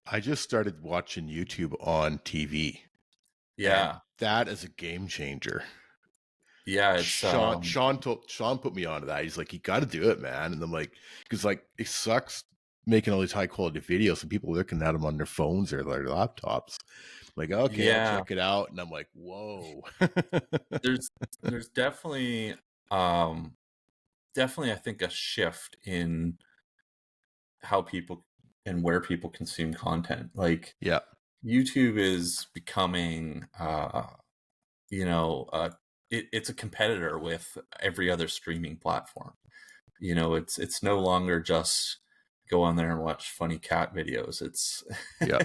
I just started watching YouTube on TV, and Yeah. that is a game changer. Yeah, it's Sean put me onto that. He's like, you got to do it, man. And I'm like, because like it sucks making all these high quality videos and people looking at them on their phones or their laptops. Like, okay, I'll yeah, check it out, and I'm like, whoa. there's there's um definitely I think a shift in how people and where people consume content. Like Yeah, YouTube is becoming you know, it's a competitor with every other streaming platform. It's no longer just go on there and watch funny cat videos. It's yeah,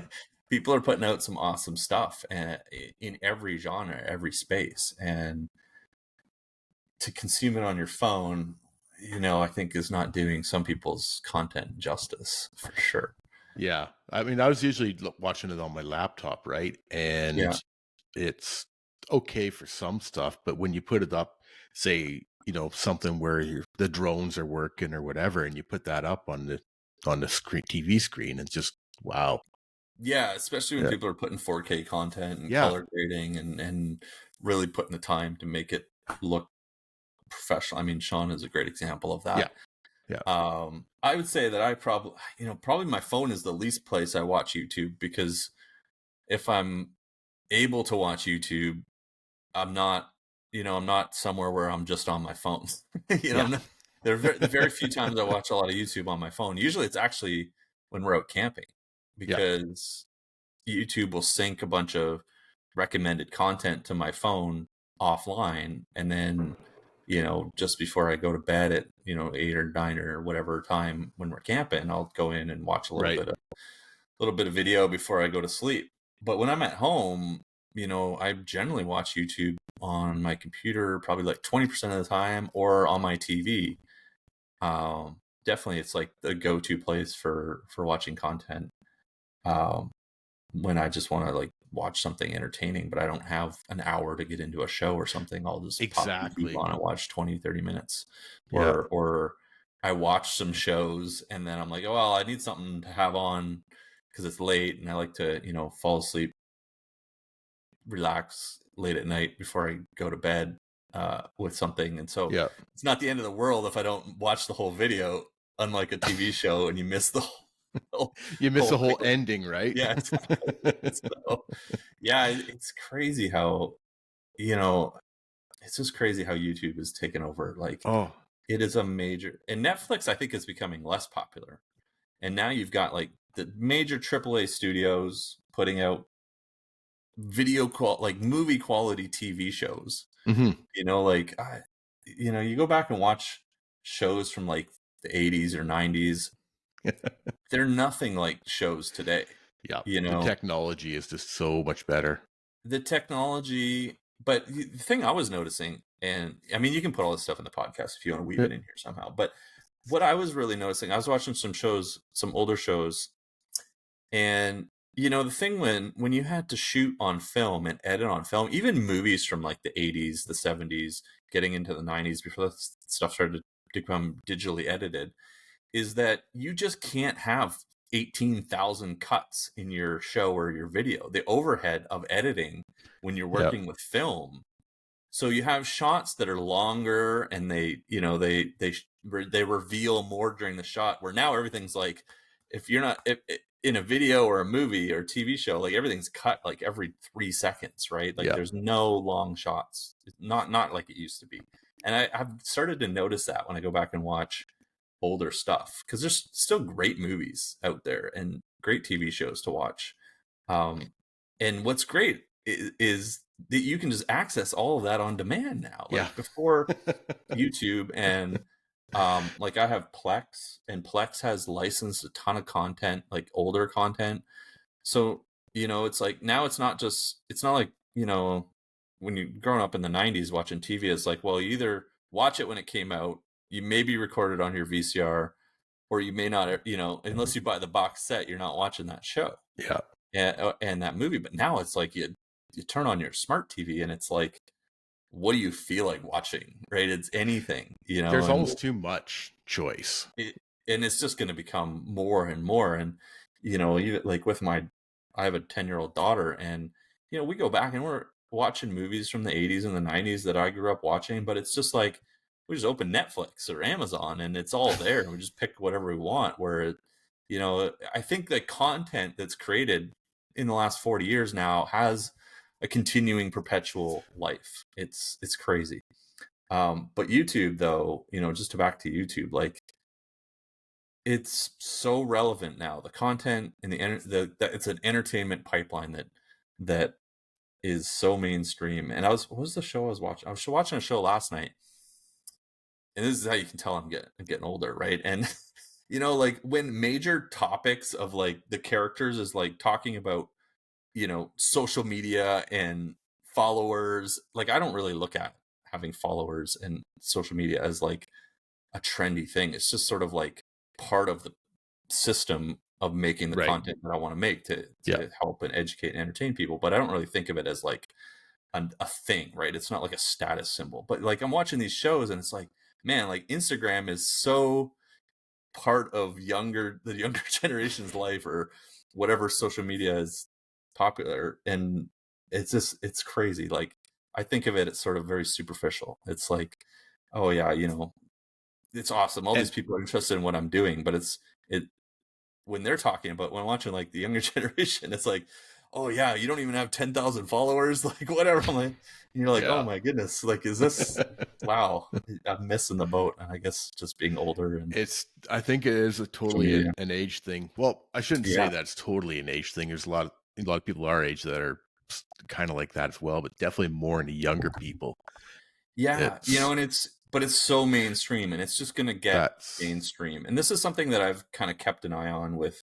people are putting out some awesome stuff in every genre, every space, and to consume it on your phone, I think is not doing some people's content justice for sure. yeah. I mean, I was usually watching it on my laptop, right? And Yeah, it's okay for some stuff, but when you put it up, say, something where the drones are working or whatever, and you put that up on the screen, TV screen, it's just wow. yeah, especially when Yeah, people are putting 4K content and yeah, color grading and really putting the time to make it look professional. I mean, Sean is a great example of yeah, that. yeah. I would say that I probably my phone is the least place I watch YouTube, because if I'm able to watch YouTube, I'm not, I'm not somewhere where I'm just on my phone. Yeah, I'm not, the very few times I watch a lot of YouTube on my phone. Usually it's actually when we're out camping, yeah, because YouTube will sync a bunch of recommended content to my phone offline, and then just before I go to bed at 8 or 9 or whatever time when we're camping, I'll go in and watch a right. little bit of video before I go to sleep. But when I'm at home, I generally watch YouTube on my computer probably like 20% of the time, or on my TV. Definitely it's like the go-to place for watching content. Um, when I just want to like watch something entertaining, but I don't have an hour to get into a show or something, I'll just pop YouTube Exactly. on and watch 20-30 minutes. Yeah, Or I watch some shows and then I'm like, oh, well, I need something to have on because it's late and I like to, fall asleep, relax late at night before I go to bed with something. And so yeah. it's not the end of the world if I don't watch the whole video, unlike a TV show, and you miss the whole, You miss the whole thing. whole ending, right? Yeah, exactly. So, yeah, it's crazy how, you know, it's just crazy how YouTube has taken over. Like, Oh, it is a major, and Netflix, I think, is becoming less popular. And now you've got like the major AAA studios putting out like movie quality TV shows. mhm. Like, you go back and watch shows from like the 80s or 90s, they're nothing like shows today. Yeah, You the know, technology is just so much better. the technology, but the thing I was noticing, and I mean, you can put all this stuff in the podcast if you want to weave Yeah, it in here somehow, but what I was really noticing, I was watching some shows, some older shows, and the thing when you had to shoot on film and edit on film, even movies from like the 80s, the 70s, getting into the 90s before that stuff started to become digitally edited, is that you just can't have 18,000 cuts in your show or your video. The overhead of editing when you're yeah, working with film. So you have shots that are longer, and they reveal more during the shot, where now everything's like, if you're not in a video or a movie or TV show, like everything's cut like every 3 seconds, right? Like yeah. there's no long shots. It's not like it used to be. And I've started to notice that when I go back and watch older stuff, because there's still great movies out there and great TV shows to watch. Um, and what's great is that you can just access all of that on demand now. Yeah. Like before, YouTube and like I have Plex, and Plex has licensed a ton of content, like older content. So, it's like now it's not like, when you're growing up in the 90s watching TV, it's like, well, you either watch it when it came out, you may be recorded on your VCR, or you may not, unless you buy the box set, you're not watching that show Yeah. and that movie. But now it's like you turn on your smart TV and it's like, what do you feel like watching? Right? It's anything, There's and almost too much choice. it, and it's just going to become more and more. And like with I have a 10-year-old daughter, and we go back and we're watching movies from the 80s and the 90s that I grew up watching, but it's just like we just open Netflix or Amazon and it's all there, and we just pick whatever we want. I think the content that's created in the last 40 years now has a continuing perpetual life. It's crazy. But YouTube, though, just to back to YouTube, like it's so relevant now. The content and it's an entertainment pipeline that is so mainstream. And what was the show I was watching? I was watching a show last night, and this is how you can tell I'm getting older, right? And like when major topics of like the characters is like talking about social media and followers. Like I don't really look at having followers and social media as like a trendy thing. It's just sort of like part of the system of making the Right. content that I want to make to Yeah. help and educate and entertain people. But I don't really think of it as like a thing, right? It's not like a status symbol. But like I'm watching these shows and it's like, man, like Instagram is so part of the younger generation's life, or whatever social media is popular. And it's crazy. Like I think of it as sort of very superficial. It's like, oh yeah, it's awesome, all And these people are interested in what I'm doing, but it when they're talking about, when watching like the younger generation, it's like, oh yeah, you don't even have 10,000 followers, like whatever. I'm like, and you're like, oh yeah. my goodness, like is this wow, I'm missing the boat. And I guess just being older and I think it is social totally media. an age thing. Well, I shouldn't say Yeah. that's totally an age thing. There's a lot of people our age that are kind of like that as well, but definitely more into younger people. Yeah, It's and it's so mainstream, and it's just gonna get that's mainstream. And this is something that I've kind of kept an eye on with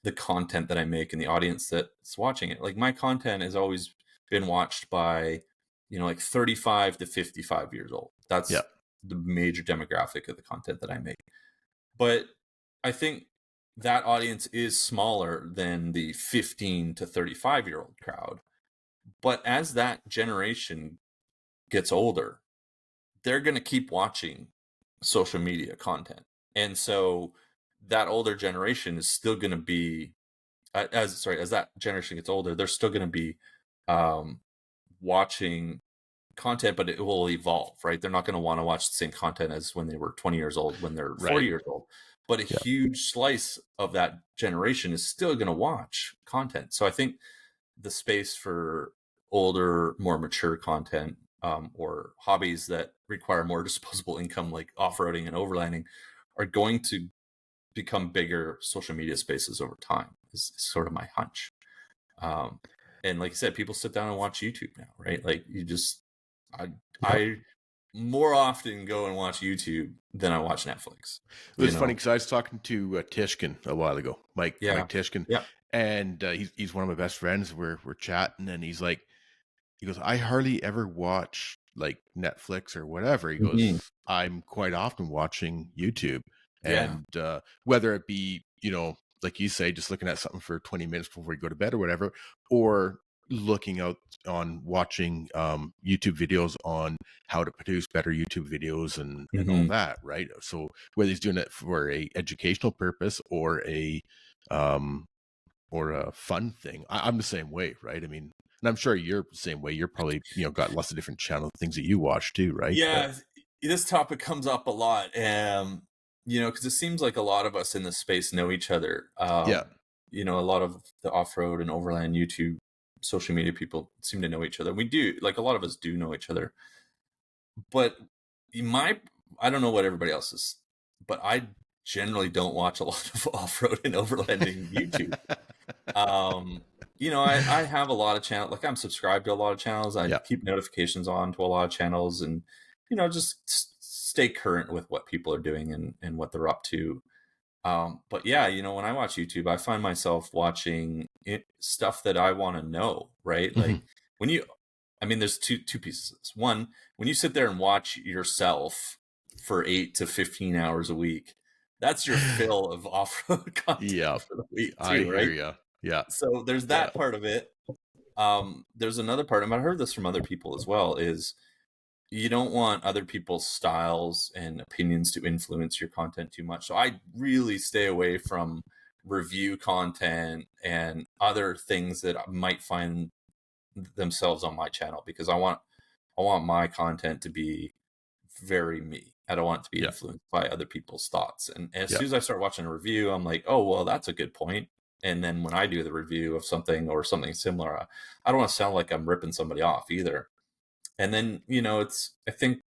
the content that I make and the audience that's watching it. Like my content has always been watched by, like 35 to 55 years old. yeah. That's the major demographic of the content that I make. But I think that audience is smaller than the 15 to 35-year-old crowd. But as that generation gets older, they're going to keep watching social media content. And so that older generation is still going to be as that generation gets older, they're still going to be um, watching content, but it will evolve, right? They're not going to want to watch the same content as when they were 20 years old, when they're 40 Right. years old. But a Yeah. huge slice of that generation is still going to watch content. So I think the space for older, more mature content, or hobbies that require more disposable income, like off-roading and overlanding, are going to become bigger social media spaces over time. Is sort of my hunch. Um, and like I said, people sit down and watch YouTube now, right? Like I, Yep. I more often go and watch YouTube than I watch Netflix. It was funny because I was talking to Tishkin a while ago, Mike Yeah, Tishkin, yeah, and he's one of my best friends. We're chatting, and he's like, he goes, I hardly ever watch like Netflix or whatever. He hmm, goes, I'm quite often watching YouTube, yeah, and whether it be like you say, just looking at something for 20 minutes before you go to bed or whatever, or looking out on watching YouTube videos on how to produce better YouTube videos and all hmm, that, right? So whether he's doing it for a educational purpose um or a fun thing, I'm the same way, right? I mean, and I'm sure you're the same way. You're probably got lots of different channel things that you watch too, right? But yeah. This topic comes up a lot, because it seems like a lot of us in this space know each other. yeah. A lot of the off-road and overland YouTube social media people seem to know each other. We do, like a lot of us do know each other. But my I don't know what everybody else is, but I generally don't watch a lot of off-road and overlanding YouTube. I have a lot of channels, like I'm subscribed to a lot of channels. I Yeah. keep notifications on to a lot of channels, and just stay current with what people are doing and what they're up to. But yeah, when I watch YouTube, I find myself watching stuff that I want to know, right? Mhm. Like when I mean, there's two pieces of this. One, when you sit there and watch yourself for 8 to 15 hours a week, that's your fill of off-road content Yeah. for the week I too, hear right? you. Yeah. So there's Yeah. that part of it. There's another part, and I heard this from other people as well, is you don't want other people's styles and opinions to influence your content too much. So I really stay away from review content and other things that might find themselves on my channel, because I want my content to be very me. I don't want it to be Yeah. influenced by other people's thoughts. And as Yeah. soon as I start watching a review, I'm like, oh, well, that's a good point. And then when I do the review of something or something similar, I don't want to sound like I'm ripping somebody off either. And then, I think,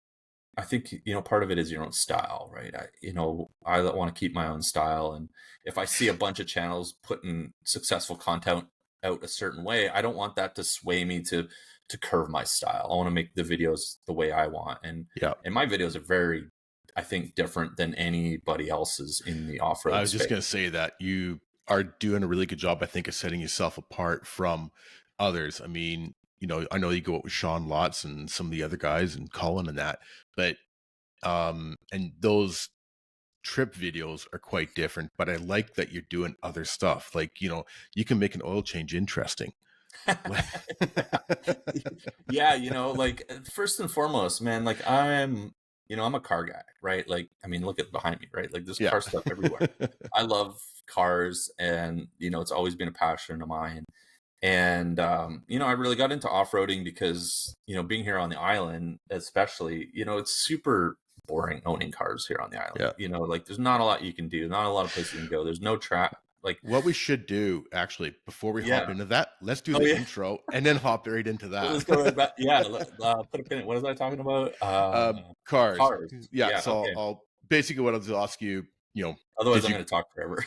part of it is your own style, right? I want to keep my own style. And if I see a bunch of channels putting successful content out a certain way, I don't want that to sway me to curve my style. I want to make the videos the way I want. Yeah. And my videos are very, I think, different than anybody else's in the off-road I was just space. going to say that you are doing a really good job, I think, of setting yourself apart from others. I mean, I know you go out with Sean Lots and some of the other guys and Colin and that, but and those trip videos are quite different, but I like that you're doing other stuff. Like, you can make an oil change interesting. Yeah, like first and foremost, man, like I'm a car guy, right? Like, I mean, look at behind me, right? Like there's Yeah. car stuff everywhere. I love cars, and it's always been a passion of mine. And I really got into off-roading because, being here on the island, especially, it's super boring owning cars here on the island. Yeah. Like there's not a lot you can do, not a lot of places you can go. There's no track. Like, What we should do, actually, before we hop yeah. into that, let's do Oh the yeah. intro and then hop right into that. Let's go right back. Yeah. Put a pin in. What was I talking about? Cars. Cars. Yeah. Yeah. So Okay. I'll basically what I'll do, ask you, Otherwise, did I'm you going to talk forever.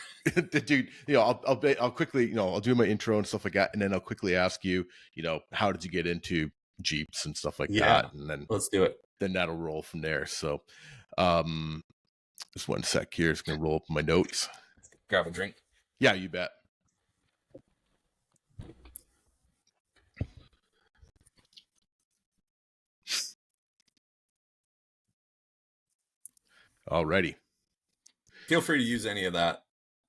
did you I'll quickly, I'll do my intro and stuff like that, and then I'll quickly ask you, how did you get into Jeeps and stuff like Yeah. that, and then Let's do it. that'll roll from there. So um just one sec here, just gonna roll up my notes. Grab a drink. Yeah, you bet. Alrighty. Feel free to use any of that.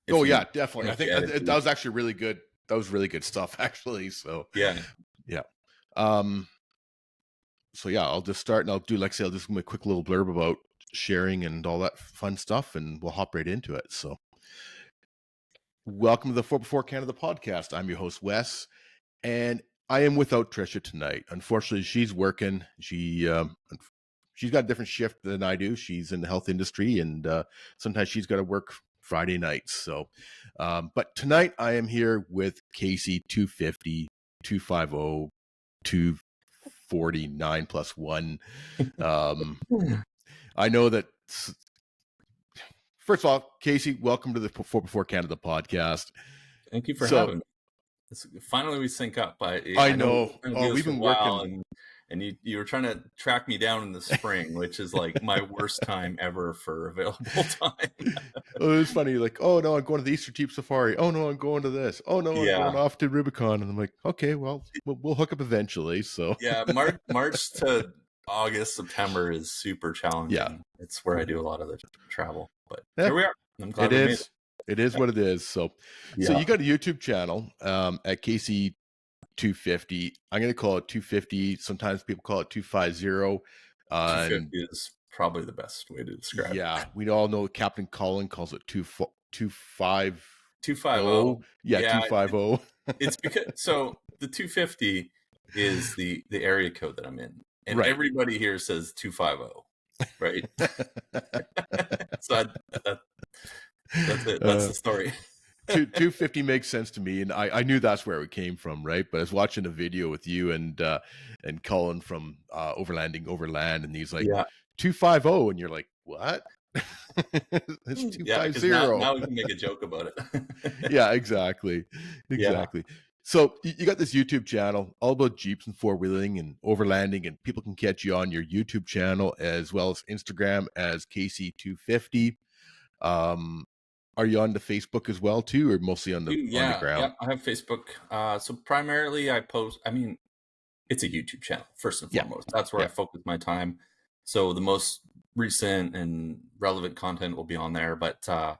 Oh yeah, definitely. I If you think edit that was actually really good. That was really good stuff, actually. So yeah. yeah. So yeah, I'll just start, and I'll do, like I say, I'll just give me a quick little blurb about sharing and all that fun stuff, and we'll hop right into it. So welcome to the 4x4 Canada podcast. I'm your host, Wes, and I am without Trisha tonight. Unfortunately, she's working. She's got a different shift than I do. She's in the health industry, and sometimes she's got to work Friday nights. So, but tonight I am here with Casey 250, 250, 249 plus one. I know that. First of all, Casey, welcome to the 4x4 Canada podcast. Thank you for having me. Finally, we sync up. I know. We've been working, and you were trying to track me down in the spring, which is like my worst time ever for available time. It was funny, like, oh no, I'm going to the Easter Jeep Safari. Oh no, I'm going to this. Oh no, I'm going off to Rubicon. And I'm like, okay, well, we'll hook up eventually. So yeah, March to August, September is super challenging. Yeah, it's where I do a lot of the travel. But here we are. I'm glad it is. It is what it is. So you got a YouTube channel at Casey 250. I'm going to call it 250. Sometimes people call it 250. 250 is probably the best way to describe it. Yeah, we all know Captain Colin calls it 250. 250. Yeah, 250. It's because the 250 is the area code that I'm in, and right. Everybody here says 250, right? So that's it. That's the story. 250 makes sense to me, and I knew that's where it came from, right? But I was watching a video with you and Colin from Overland, and he's like 250, and you're like, what? It's 250. Yeah, now we can make a joke about it. Yeah, exactly. Yeah. So you got this YouTube channel all about Jeeps and four-wheeling and overlanding, and people can catch you on your YouTube channel as well as Instagram as Casey250. Are you on the Facebook as well too, or mostly on the ground? Yeah, I have Facebook. So primarily I post. I mean, it's a YouTube channel first and foremost. That's where I focus my time. So the most recent and relevant content will be on there. But I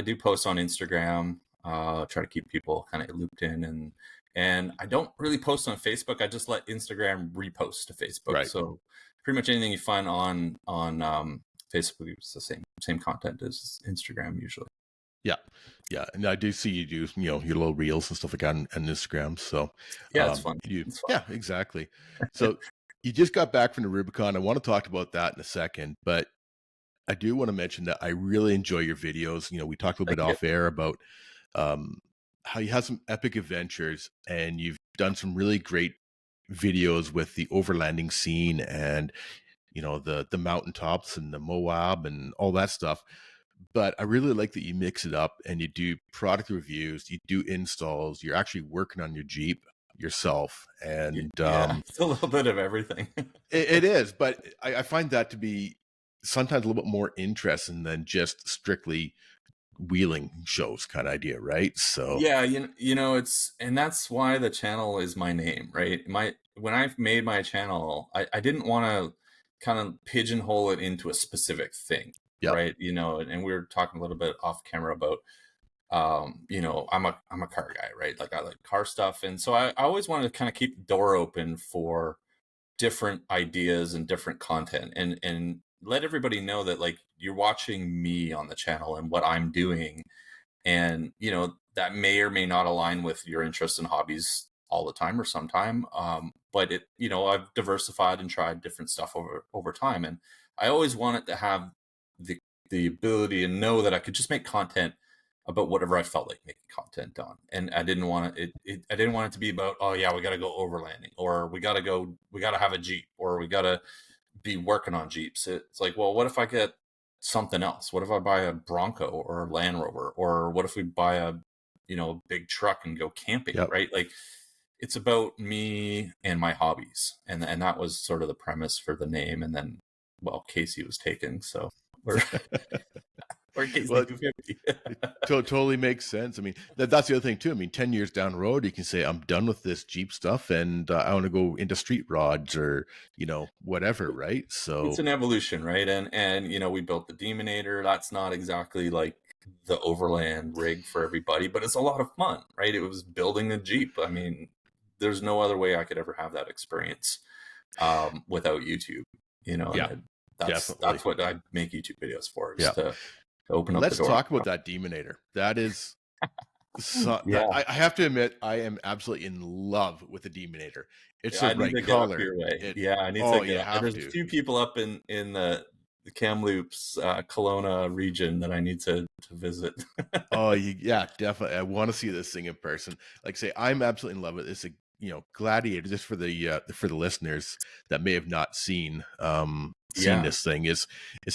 do post on Instagram. Try to keep people kind of looped in, and I don't really post on Facebook. I just let Instagram repost to Facebook. Right. So pretty much anything you find on Facebook is the same content as Instagram usually. Yeah. Yeah, and I do see you do, your little reels and stuff like that on Instagram, so, Yeah, it's fun. you It's fun. yeah, exactly. So, you just got back from the Rubicon. I wanna talk about that in a second, but I do wanna mention that I really enjoy your videos. We talked a little bit Thank you. off air about, um, how you have some epic adventures, and you've done some really great videos with the overlanding scene and, the mountaintops and the Moab and all that stuff. But I really like that you mix it up and you do product reviews, you do installs, you're actually working on your Jeep yourself. And Yeah, it's a little bit of everything. it is, but I find that to be sometimes a little bit more interesting than just strictly wheeling shows kind of idea, right? So, Yeah, it's and that's why the channel is my name, right? When I made my channel, I didn't want to kind of pigeonhole it into a specific thing, yeah, right? And we were talking a little bit off camera about I'm a car guy, right? Like I like car stuff. And so I always wanted to kind of keep the door open for different ideas and different content and let everybody know that like you're watching me on the channel and what I'm doing, and that may or may not align with your interests and hobbies all the time or sometime, but I've diversified and tried different stuff over time, and I always wanted to have the the ability and know that I could just make content about whatever I felt like making content on, and I didn't want I didn't want it to be about, oh yeah, we got to go overlanding, or we got to have a Jeep, or we got to be working on Jeeps. It's like, well, what if I get something else? What if I buy a Bronco or a Land Rover? Or what if we buy a, big truck and go camping, yep. right? Like it's about me and my hobbies. And that was sort of the premise for the name. And then, well, Casey was taken. So we're, we're Casey Well, 250. it totally makes sense. I mean, that's the other thing too. I mean, 10 years down the road, you can say, I'm done with this Jeep stuff and I want to go into street rods or, whatever, right? It's So, an evolution, right? And we built the Demonator. That's not exactly like the overland rig for everybody, but it's a lot of fun, right? It was building a Jeep. I mean, there's no other way I could ever have that experience without YouTube, and yeah, that's definitely. what I make YouTube videos for, is Yeah. to open up the Let's door. talk about that Demonator. That is that Yeah, I have to admit, I am absolutely in love with the Demonator. It's yeah, the I need right to get up color. your way. It Yeah, I need to Oh, get you up. have There's a to. few people up in the Kamloops, Kelowna region that I need to visit. Oh, yeah, definitely. I want to see this thing in person. Like I say, I'm absolutely in love with it. It's a Gladiator. Just for the listeners that may have not seen Yeah. this thing, is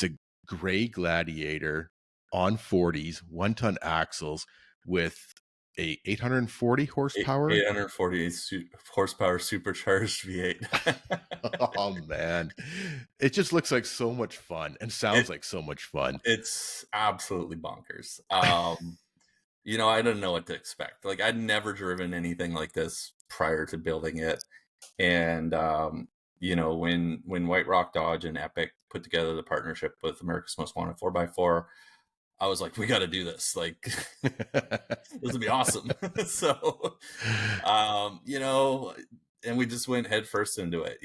a gray Gladiator on 40's 1-ton axles with a 840 horsepower. 840 horsepower supercharged V8. Oh man, it just looks like so much fun and it sounds like so much fun. it's absolutely bonkers. I didn't know what to expect. Like I'd never driven anything like this prior to building it. And when White Rock Dodge and Epic put together the partnership with America's Most Wanted 4x4, I was like, we got to do this. Like this would be awesome. So and we just went head first into it.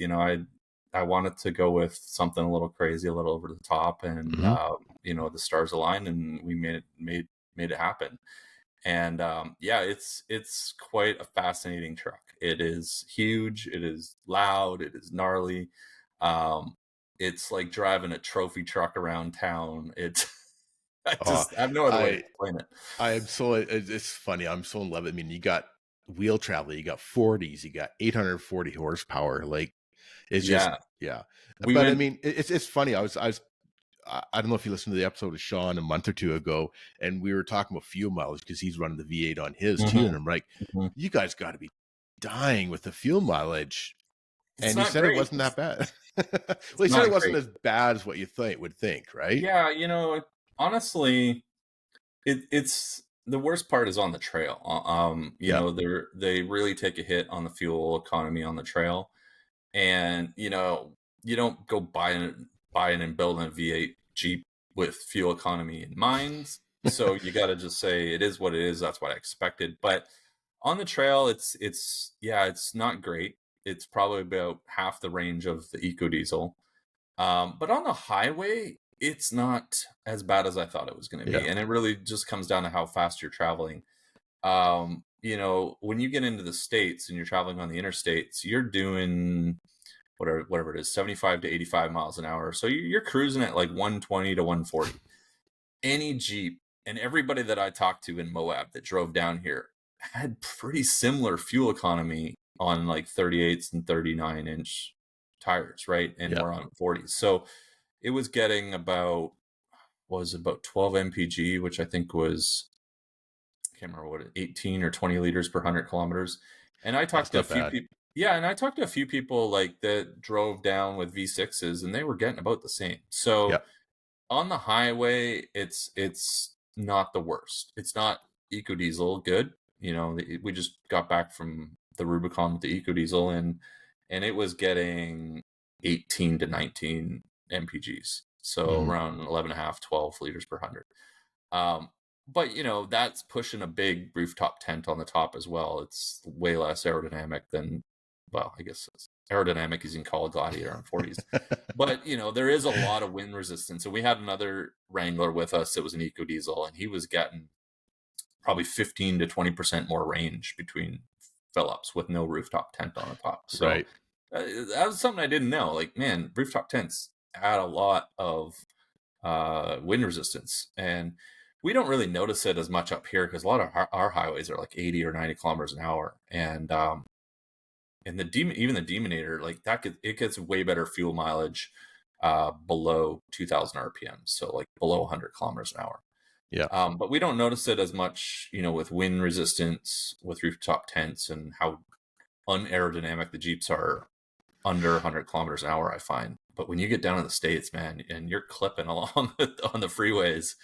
I wanted to go with something a little crazy, a little over the top, and Mhm. the stars aligned, and we made it happen. And yeah, it's quite a fascinating truck. It is huge. It is loud. It is gnarly. Um, it's like driving a trophy truck around town. It's Uh, I have no other way to I explain it. I am so it's funny. I'm so in love. I mean, you got wheel travel, you got 40's, you got 840 horsepower. Like it's just Yeah, yeah. we But I went. mean, it's funny. I don't know if you listened to the episode of Sean a month or two ago, and we were talking about fuel mileage because he's running the V8 on his too, and Mhm, I'm like, mhm. you guys got to be dying with the fuel mileage. It's And he not said it great. wasn't that bad. Well, It's he said not it wasn't great. as bad as what you would think, right? Yeah, honestly, it's the worst part is on the trail. Yeah. They really take a hit on the fuel economy on the trail, and you don't go buying and building a V8 Jeep with fuel economy in mind. So you got to just say it is what it is. That's what I expected. But on the trail, it's not great. It's probably about half the range of the EcoDiesel. But on the highway, it's not as bad as I thought it was going to Yeah. be, and it really just comes down to how fast you're traveling. When you get into the states and you're traveling on the interstates, you're doing whatever it is, 75 to 85 miles an hour. So you're cruising at like 120 to 140. Any Jeep and everybody that I talked to in Moab that drove down here had pretty similar fuel economy on like 38s and 39-inch tires, right? And Yeah. we're on 40s. So it was getting about 12 mpg, which I think was, I can't remember what 18 or 20 liters per 100 kilometers. And I talked That's to a not few bad. people. Yeah, and I talked to a few people like that drove down with V6s, and they were getting about the same. Yeah. So on the highway, it's not the worst. It's not EcoDiesel good. We just got back from the Rubicon with the EcoDiesel, and it was getting 18 to 19 mpgs, so Mhm. around 11 and a half, 12 liters per 100. But that's pushing a big rooftop tent on the top as well. It's way less aerodynamic than, well, I guess it's aerodynamic is in call a Gladiator on 40s. But there is a lot of wind resistance. And we had another Wrangler with us that was an EcoDiesel, and he was getting probably 15 to 20% more range between fill-ups with no rooftop tent on the top. So Right. that was something I didn't know. Like, man, rooftop tents add a lot of wind resistance, and we don't really notice it as much up here because a lot of our highways are like 80 or 90 kilometers an hour, and even the Demonator, like it gets way better fuel mileage below 2000 rpm, so like below 100 kilometers an hour. Yeah. But we don't notice it as much, with wind resistance, with rooftop tents, and how unaerodynamic the Jeeps are under 100 kilometers an hour, I find. But when you get down in the States, man, and you're clipping along on the freeways,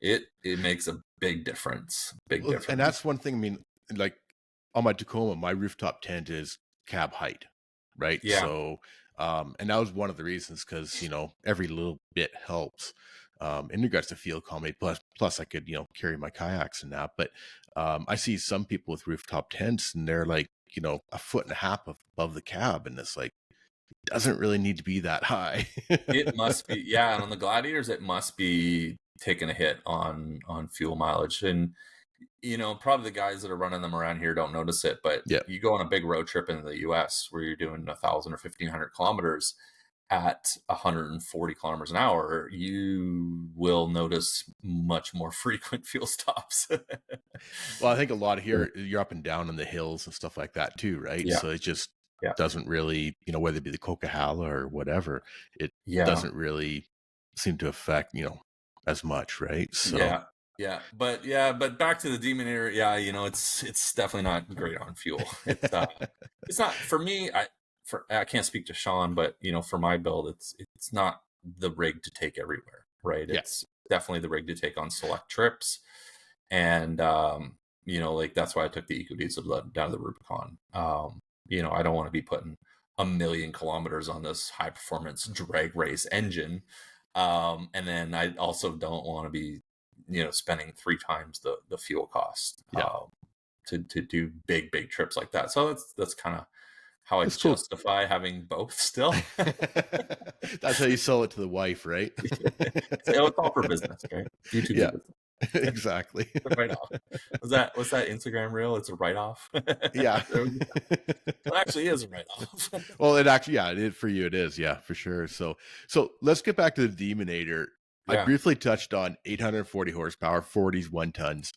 it makes a big difference. Big Well, and difference. that's one thing. I mean, like on my Tacoma, my rooftop tent is cab height, right? Yeah. So, and that was one of the reasons because every little bit helps. In regards to field economy, plus I could carry my kayaks and that. But I see some people with rooftop tents, and they're like a foot and a half above the cab, and it's like doesn't really need to be that high. It must be, yeah. And on the Gladiators, it must be taking a hit on fuel mileage. And probably the guys that are running them around here don't notice it, but Yeah, you go on a big road trip in the US where you're doing 1,000 or 1,500 kilometers at 140 kilometers an hour, you will notice much more frequent fuel stops. well, I think a lot of here you're up and down in the hills and stuff like that too, right? Yeah, So it just yeah, doesn't really, whether it be the Coquihalla or whatever, it yeah. doesn't really seem to affect, as much, right? So Yeah, but back to the Demonator. Yeah, it's definitely not great on fuel. It's not for me. I can't speak to Sean, but for my build, it's not the rig to take everywhere, right? yeah, It's definitely the rig to take on select trips, and like that's why I took the EcoDiesel down to the Rubicon. I don't want to be putting a million kilometers on this high performance drag race engine. And then I also don't want to be, spending 3 times the fuel cost yeah. to do big trips like that. So that's kind of how I It's cool. justify having both still. That's how you sell it to the wife, right? It's all for business, right? YouTube's a Yeah, business. exactly. A write-off. What's that Instagram reel? It's a write-off. Yeah. There we go. It actually is a write-off. Well, it actually, yeah, for you, it is, yeah, for sure. So let's get back to the Demonator. I Yeah. briefly touched on 840 horsepower, 40's 1 tons.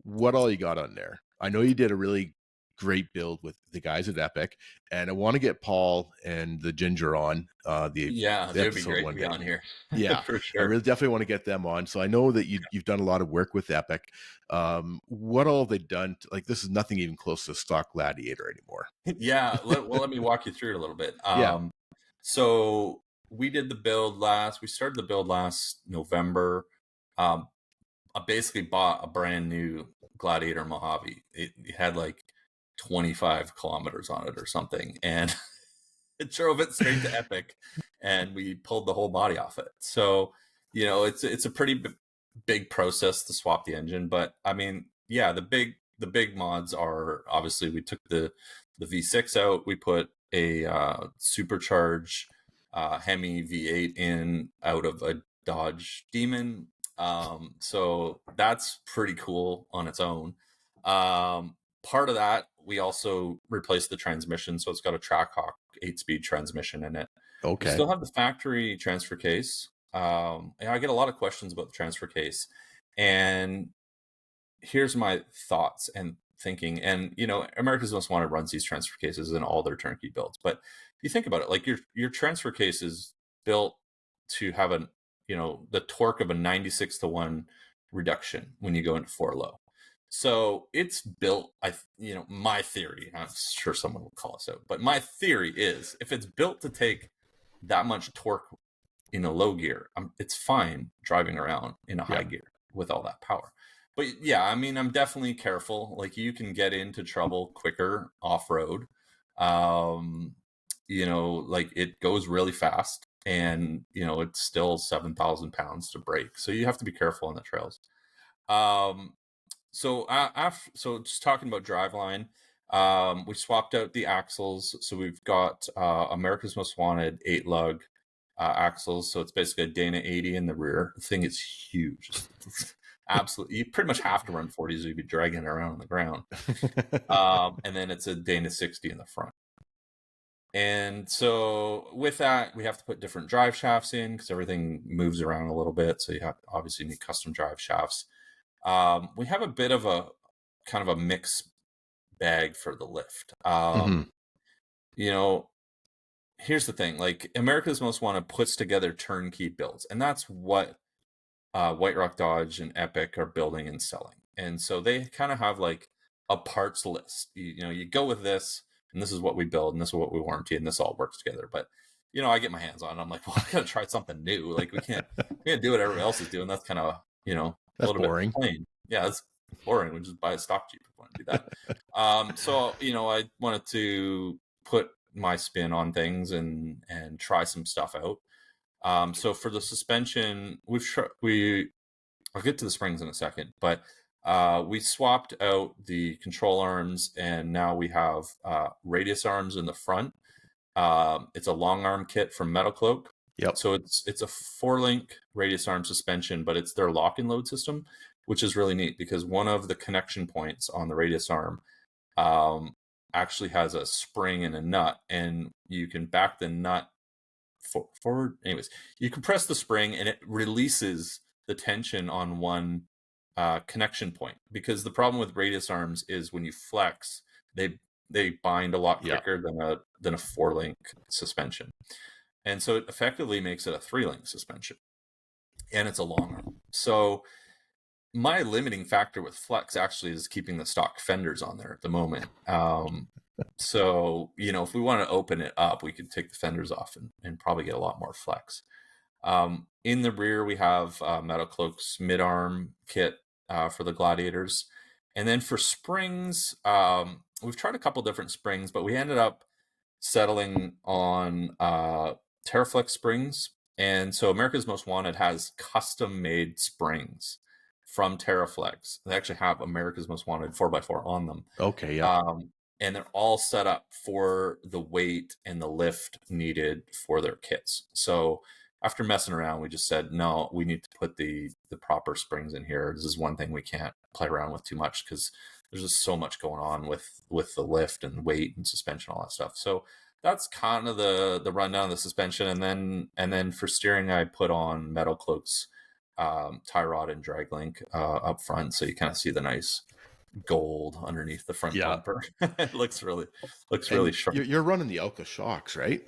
What all you got on there? I know you did a really great build with the guys at Epic, and I want to get Paul and the Ginger on Yeah, the they would be episode great to one be day. on here. Yeah, For I sure. really definitely want to get them on. So I know that you've done a lot of work with Epic. What all have they done? Like this is nothing even close to stock Gladiator anymore. Yeah, let me walk you through it a little bit. Yeah, So we started the build last November. Um, I basically bought a brand new Gladiator Mojave. It had like 25 kilometers on it or something, and it drove it straight to Epic, and we pulled the whole body off it. So, it's a pretty big process to swap the engine, but I mean, yeah, the big mods are obviously we took the V6 out, we put a supercharged Hemi V8 in out of a Dodge Demon. So that's pretty cool on its own. Part of that, we also replaced the transmission, so it's got a Trackhawk 8-speed transmission in it. We Okay. still have the factory transfer case. And I get a lot of questions about the transfer case, and here's my thoughts and thinking. And America's Most Wanted runs these transfer cases in all their turnkey builds, but if you think about it, like your transfer case is built to have the torque of a 96-to-1 reduction when you go into 4 low. So it's built, my theory, I'm sure someone will call us out, but my theory is if it's built to take that much torque in a low gear, it's fine driving around in a high Yep. gear with all that power. But yeah, I mean, I'm definitely careful. Like, you can get into trouble quicker off-road. Like, it goes really fast, and it's still 7,000 pounds to brake. So you have to be careful on the trails. So just talking about driveline, we swapped out the axles. So we've got America's Most Wanted 8-lug axles. So it's basically a Dana 80 in the rear. The thing is huge. Absolutely. You pretty much have to run 40s or you'd be dragging it around on the ground. And then it's a Dana 60 in the front. And so with that, we have to put different drive shafts in because everything moves around a little bit. So you obviously need custom drive shafts. We have a bit of a kind of a mix bag for the lift. Mhm. Here's the thing, like, America's Most Wanted puts together turnkey builds, and that's what White Rock Dodge and Epic are building and selling. And so they kind of have like a parts list. You go with this, and this is what we build, and this is what we warranty, and this all works together. But I get my hands on it. I'm like, well, I gotta try something new. Like, we can't do what everybody else is doing. That's kind of a That's little bit boring. plain. Yeah, that's boring. We just buy a stock Jeep if we want to do that. So I wanted to put my spin on things and try some stuff out. So for the suspension, I'll get to the springs in a second, but we swapped out the control arms, and now we have radius arms in the front. It's a long arm kit from Metal Cloak. Yep. So it's a 4-link radius arm suspension, but it's their lock and load system, which is really neat because one of the connection points on the radius arm actually has a spring and a nut, and you can back the nut forward. Anyways, you compress the spring and it releases the tension on one connection point, because the problem with radius arms is when you flex, they bind a lot Yeah. quicker than a 4-link suspension, and so it effectively makes it a 3-link suspension, and it's a long arm. So my limiting factor with flex actually is keeping the stock fenders on there at the moment. So if we want to open it up, we could take the fenders off and probably get a lot more flex. In the rear, we have Metal Cloak's mid-arm kit for the Gladiators. And then for springs, we've tried a couple different springs, but we ended up settling on Terraflex springs. And so America's Most Wanted has custom-made springs from Terraflex. They actually have America's Most Wanted 4x4 on them. Okay. Yep. And they're all set up for the weight and the lift needed for their kits. So after messing around, we just said, no, we need to put the proper springs in here. This is one thing we can't play around with too much because there's just so much going on with the lift and weight and suspension, all that stuff. So that's kind of the rundown of the suspension. And then for steering, I put on Metal Cloak's tie rod and drag link up front, so you kind of see the nice gold underneath the front Yeah. bumper. It looks really And sharp. you're running the Elka shocks, right?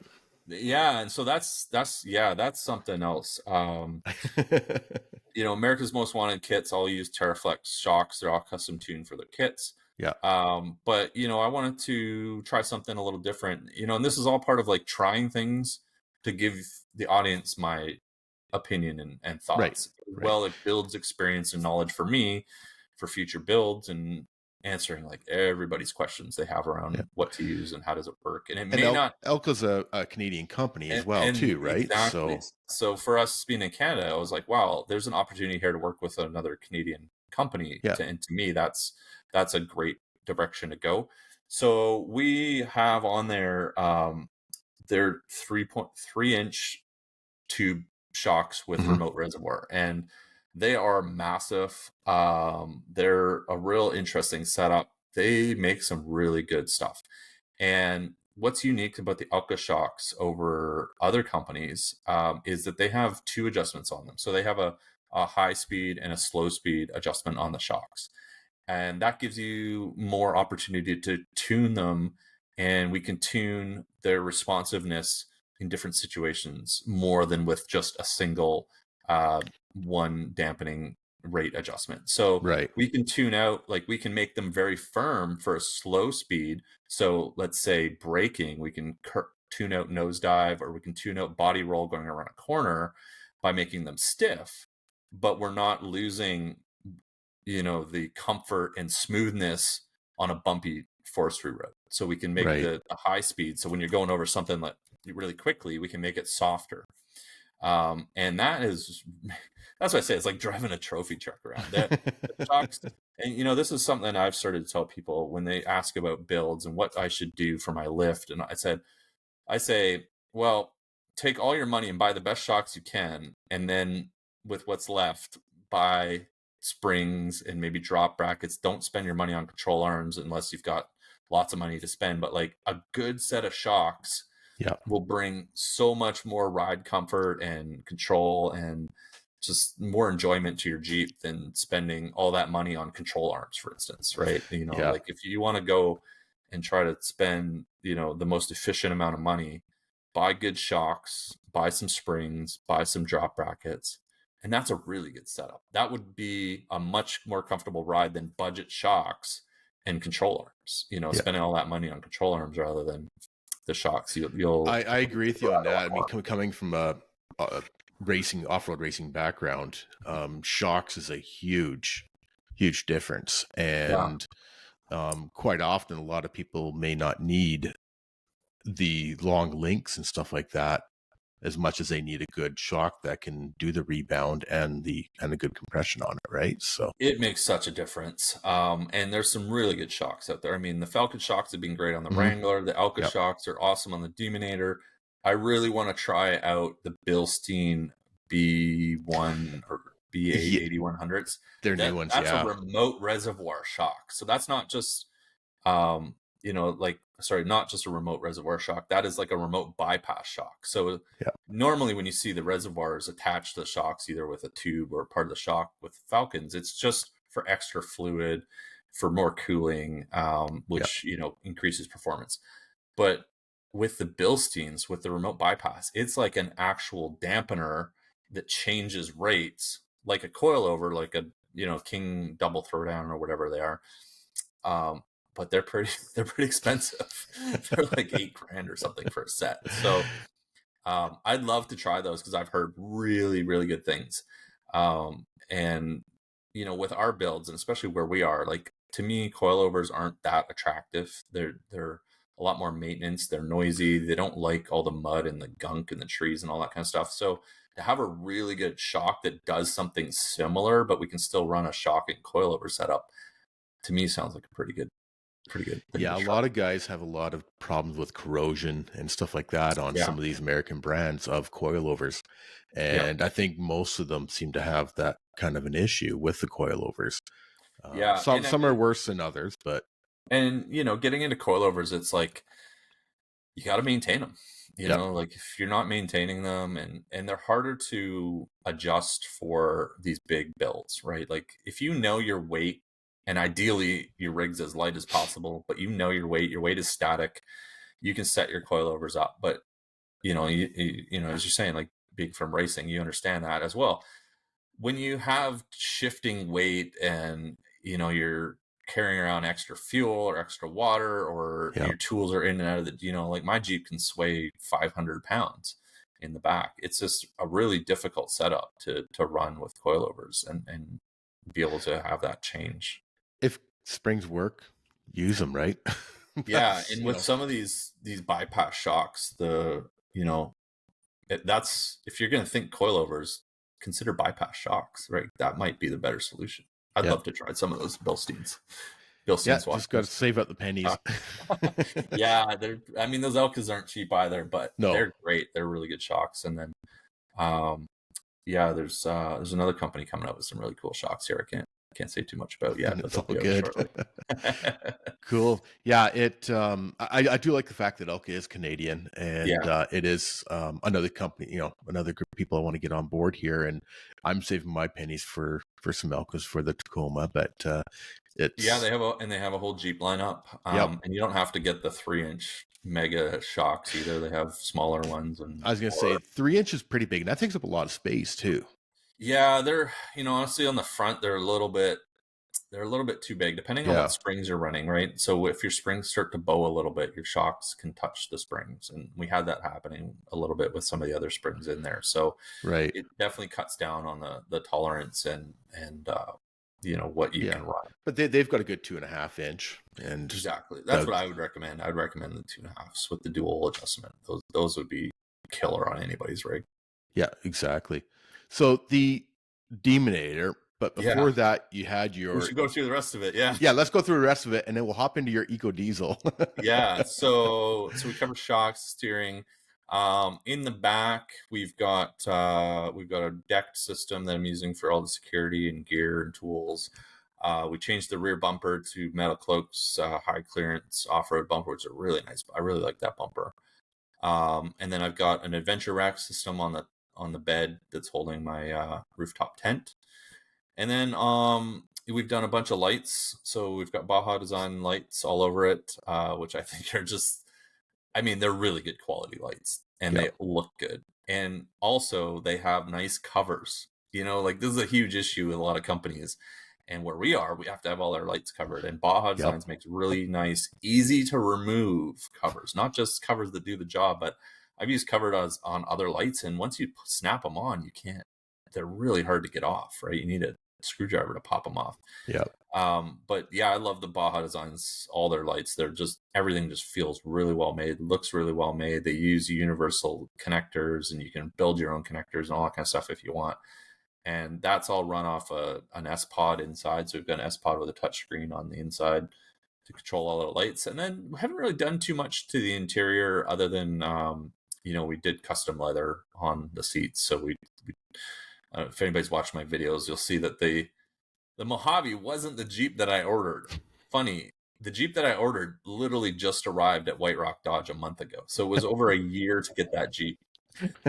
Yeah, and so that's something else. America's Most Wanted kits all use Terraflex shocks. They're all custom tuned for their kits. Yeah. But I wanted to try something a little different. And this is all part of like trying things to give the audience my opinion and thoughts. Right. Well, it builds experience and knowledge for me for future builds and answering like everybody's questions they have around Yeah. what to use and how does it work. And it And may not. Elka's a Canadian company as well, And too, right? exactly. So for us being in Canada, I was like, wow, there's an opportunity here to work with another Canadian company. Yeah. And to me, that's a great direction to go. So we have on there their 3.3-inch tube shocks with Mhm. remote reservoir, and they are massive. They're a real interesting setup. They make some really good stuff. And what's unique about the Elka shocks over other companies is that they have two adjustments on them. So they have a high speed and a slow speed adjustment on the shocks. And that gives you more opportunity to tune them. And we can tune their responsiveness in different situations more than with just a single one dampening rate adjustment. So Right. we can tune out, like we can make them very firm for a slow speed. So let's say braking, we can tune out nosedive, or we can tune out body roll going around a corner by making them stiff, but we're not losing, the comfort and smoothness on a bumpy forestry road. So we can make Right. the high speed. So when you're going over something like really quickly, we can make it softer. And that's what I say. It's like driving a trophy truck around. The shocks, and this is something I've started to tell people when they ask about builds and what I should do for my lift. And I say, well, take all your money and buy the best shocks you can, and then with what's left, buy springs and maybe drop brackets. Don't spend your money on control arms unless you've got lots of money to spend. But like a good set of shocks Yeah. will bring so much more ride comfort and control and just more enjoyment to your Jeep than spending all that money on control arms, for instance, right? Yeah. Like if you want to go and try to spend, the most efficient amount of money, buy good shocks, buy some springs, buy some drop brackets. And that's a really good setup. That would be a much more comfortable ride than budget shocks and control arms, Yeah. spending all that money on control arms rather than the shocks. You'll I agree with you on ride a lot that. I mean, more. coming from a racing, off-road racing background, shocks is a huge difference. Yeah. And quite often, a lot of people may not need the long links and stuff like that as much as they need a good shock that can do the rebound and the good compression on it, right? So It makes such a difference. And there's some really good shocks out there. I mean, the Falcon shocks have been great on the mhm. Wrangler. The Elka Yep. shocks are awesome on the Demonator. I really want to try out the Bilstein B1 or B8 Yeah, 8100s. they're new ones, That's a yeah. remote reservoir shock. So that's not just like, sorry, not just a remote reservoir shock. That is like a remote bypass shock. So Yeah. normally when you see the reservoirs attached to the shocks, either with a tube or part of the shock with Falcons, it's just for extra fluid, for more cooling, Yeah. which, increases performance. But with the Bilsteins, with the remote bypass, it's like an actual dampener that changes rates, like a coilover, like a, King double throwdown or whatever they are. Um, but they're pretty they're pretty expensive. They're like 8 grand or something for a set. So I'd love to try those because I've heard really, really good things. And with our builds, and especially where we are, like to me, coilovers aren't that attractive. They're a lot more maintenance. They're noisy. They don't like all the mud and the gunk and the trees and all that kind of stuff. So to have a really good shock that does something similar, but we can still run a shock and coilover setup, to me sounds like a pretty good thing Yeah, to a try. lot of guys have a lot of problems with corrosion and stuff like that on Yeah. some of these American brands of coilovers. Yeah. And I think most of them seem to have that kind of an issue with the coilovers. Yeah. Some And I some are mean, worse than others, but getting into coilovers, it's like you got to maintain them. yeah, Like if you're not maintaining them, and they're harder to adjust for these big builds, right? Like if you know your weight, and ideally your rig's as light as possible, but your weight is static, you can set your coilovers up. But as you're saying, like being from racing, you understand that as well. When you have shifting weight and you're carrying around extra fuel or extra water, or yeah. your tools are in and out of the, like my Jeep can sway 500 pounds in the back. It's just a really difficult setup to run with coilovers and be able to have that change. If springs work, use them, right? Yeah, That's, and with some of these bypass shocks, you know that's, if you're going to think coilovers, consider bypass shocks, right? That might be the better solution. I'd yeah. love to try some of those Bilsteins. Yeah, Bilsteins just got to washers. save up the pennies. Yeah, I mean, those Elkas aren't cheap either, but No. they're great. They're really good shocks. And then, Yeah, there's another company coming out with some really cool shocks here. I can't say too much about yet, but It's they'll all be out good. shortly. Cool. Yeah, I do like the fact that Elka is Canadian, and Yeah. it is another company, another group of people I want to get on board here, and I'm saving my pennies for some Elkas for the Tacoma, but Yeah, it's they have a whole Jeep lineup, yep. and you don't have to get the 3-inch mega shocks either. They have smaller ones I and was gonna say or 3 inch is pretty big, and that takes up a lot of space too. yeah, they're honestly on the front they're a little bit too big depending on what Yeah, springs you're running, right? So if your springs start to bow a little bit, your shocks can touch the springs, and we had that happening a little bit with some of the other springs in there. So right. it definitely cuts down on the tolerance and what you Yeah, can run. but they've got a good 2.5 inch, and Exactly. That's the what I would recommend. I would recommend the 2.5s with the dual adjustment. Those would be killer on anybody's rig. yeah, exactly. So the Demonator, but Yeah. before that, you had We your should go through the rest of it. Yeah. yeah. Let's go through the rest of it, and then we'll hop into your EcoDiesel. Yeah. So we covered shocks, steering. In the back, we've got a decked system that I'm using for all the security and gear and tools. We changed the rear bumper to metal cloaks, high clearance off-road bumper, which is really nice. I really like that bumper. And then I've got an adventure rack system on the bed that's holding my rooftop tent. And then we've done a bunch of lights. So we've got Baja Design lights all over it, which I think are just, I mean, they're really good quality lights and Yeah, they look good. And also they have nice covers. Like this is a huge issue with a lot of companies. And where we are, we have to have all our lights covered. And Baja yep, Designs makes really nice, easy to remove covers, not just covers that do the job, but I've used covered on other lights. And once you snap them on, you can't, they're really hard to get off, right? You need a screwdriver to pop them off. yep. But yeah, I love the Baja Designs, all their lights. They're just, everything just feels really well made, looks really well made. They use universal connectors and you can build your own connectors and all that kind of stuff if you want. And that's all run off an S pod inside. So we've got an S pod with a touchscreen on the inside to control all the lights. And then we haven't really done too much to the interior other than, we did custom leather on the seats. So if anybody's watched my videos, you'll see that the Mojave wasn't the Jeep that I ordered. Funny, the Jeep that I ordered literally just arrived at White Rock Dodge a month ago. So it was over a year to get that Jeep.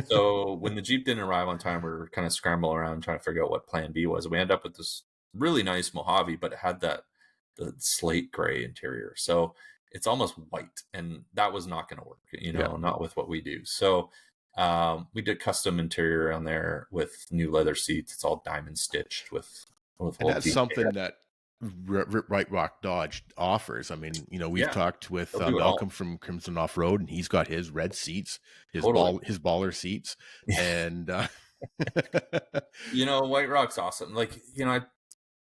So when the Jeep didn't arrive on time, we were kind of scrambling around trying to figure out what plan B was. We ended up with this really nice Mojave, but it had the slate gray interior. So it's almost white, and that was not going to work, Yeah, not with what we do. So we did custom interior on there with new leather seats. It's all diamond stitched with and old that's Jeep. something that Right Rock Dodge offers. I mean, we've Yeah, talked with they'll do it Malcolm all. from Crimson Off Road, and he's got his red seats, Totally. his baller seats, and White Rock's awesome. Like,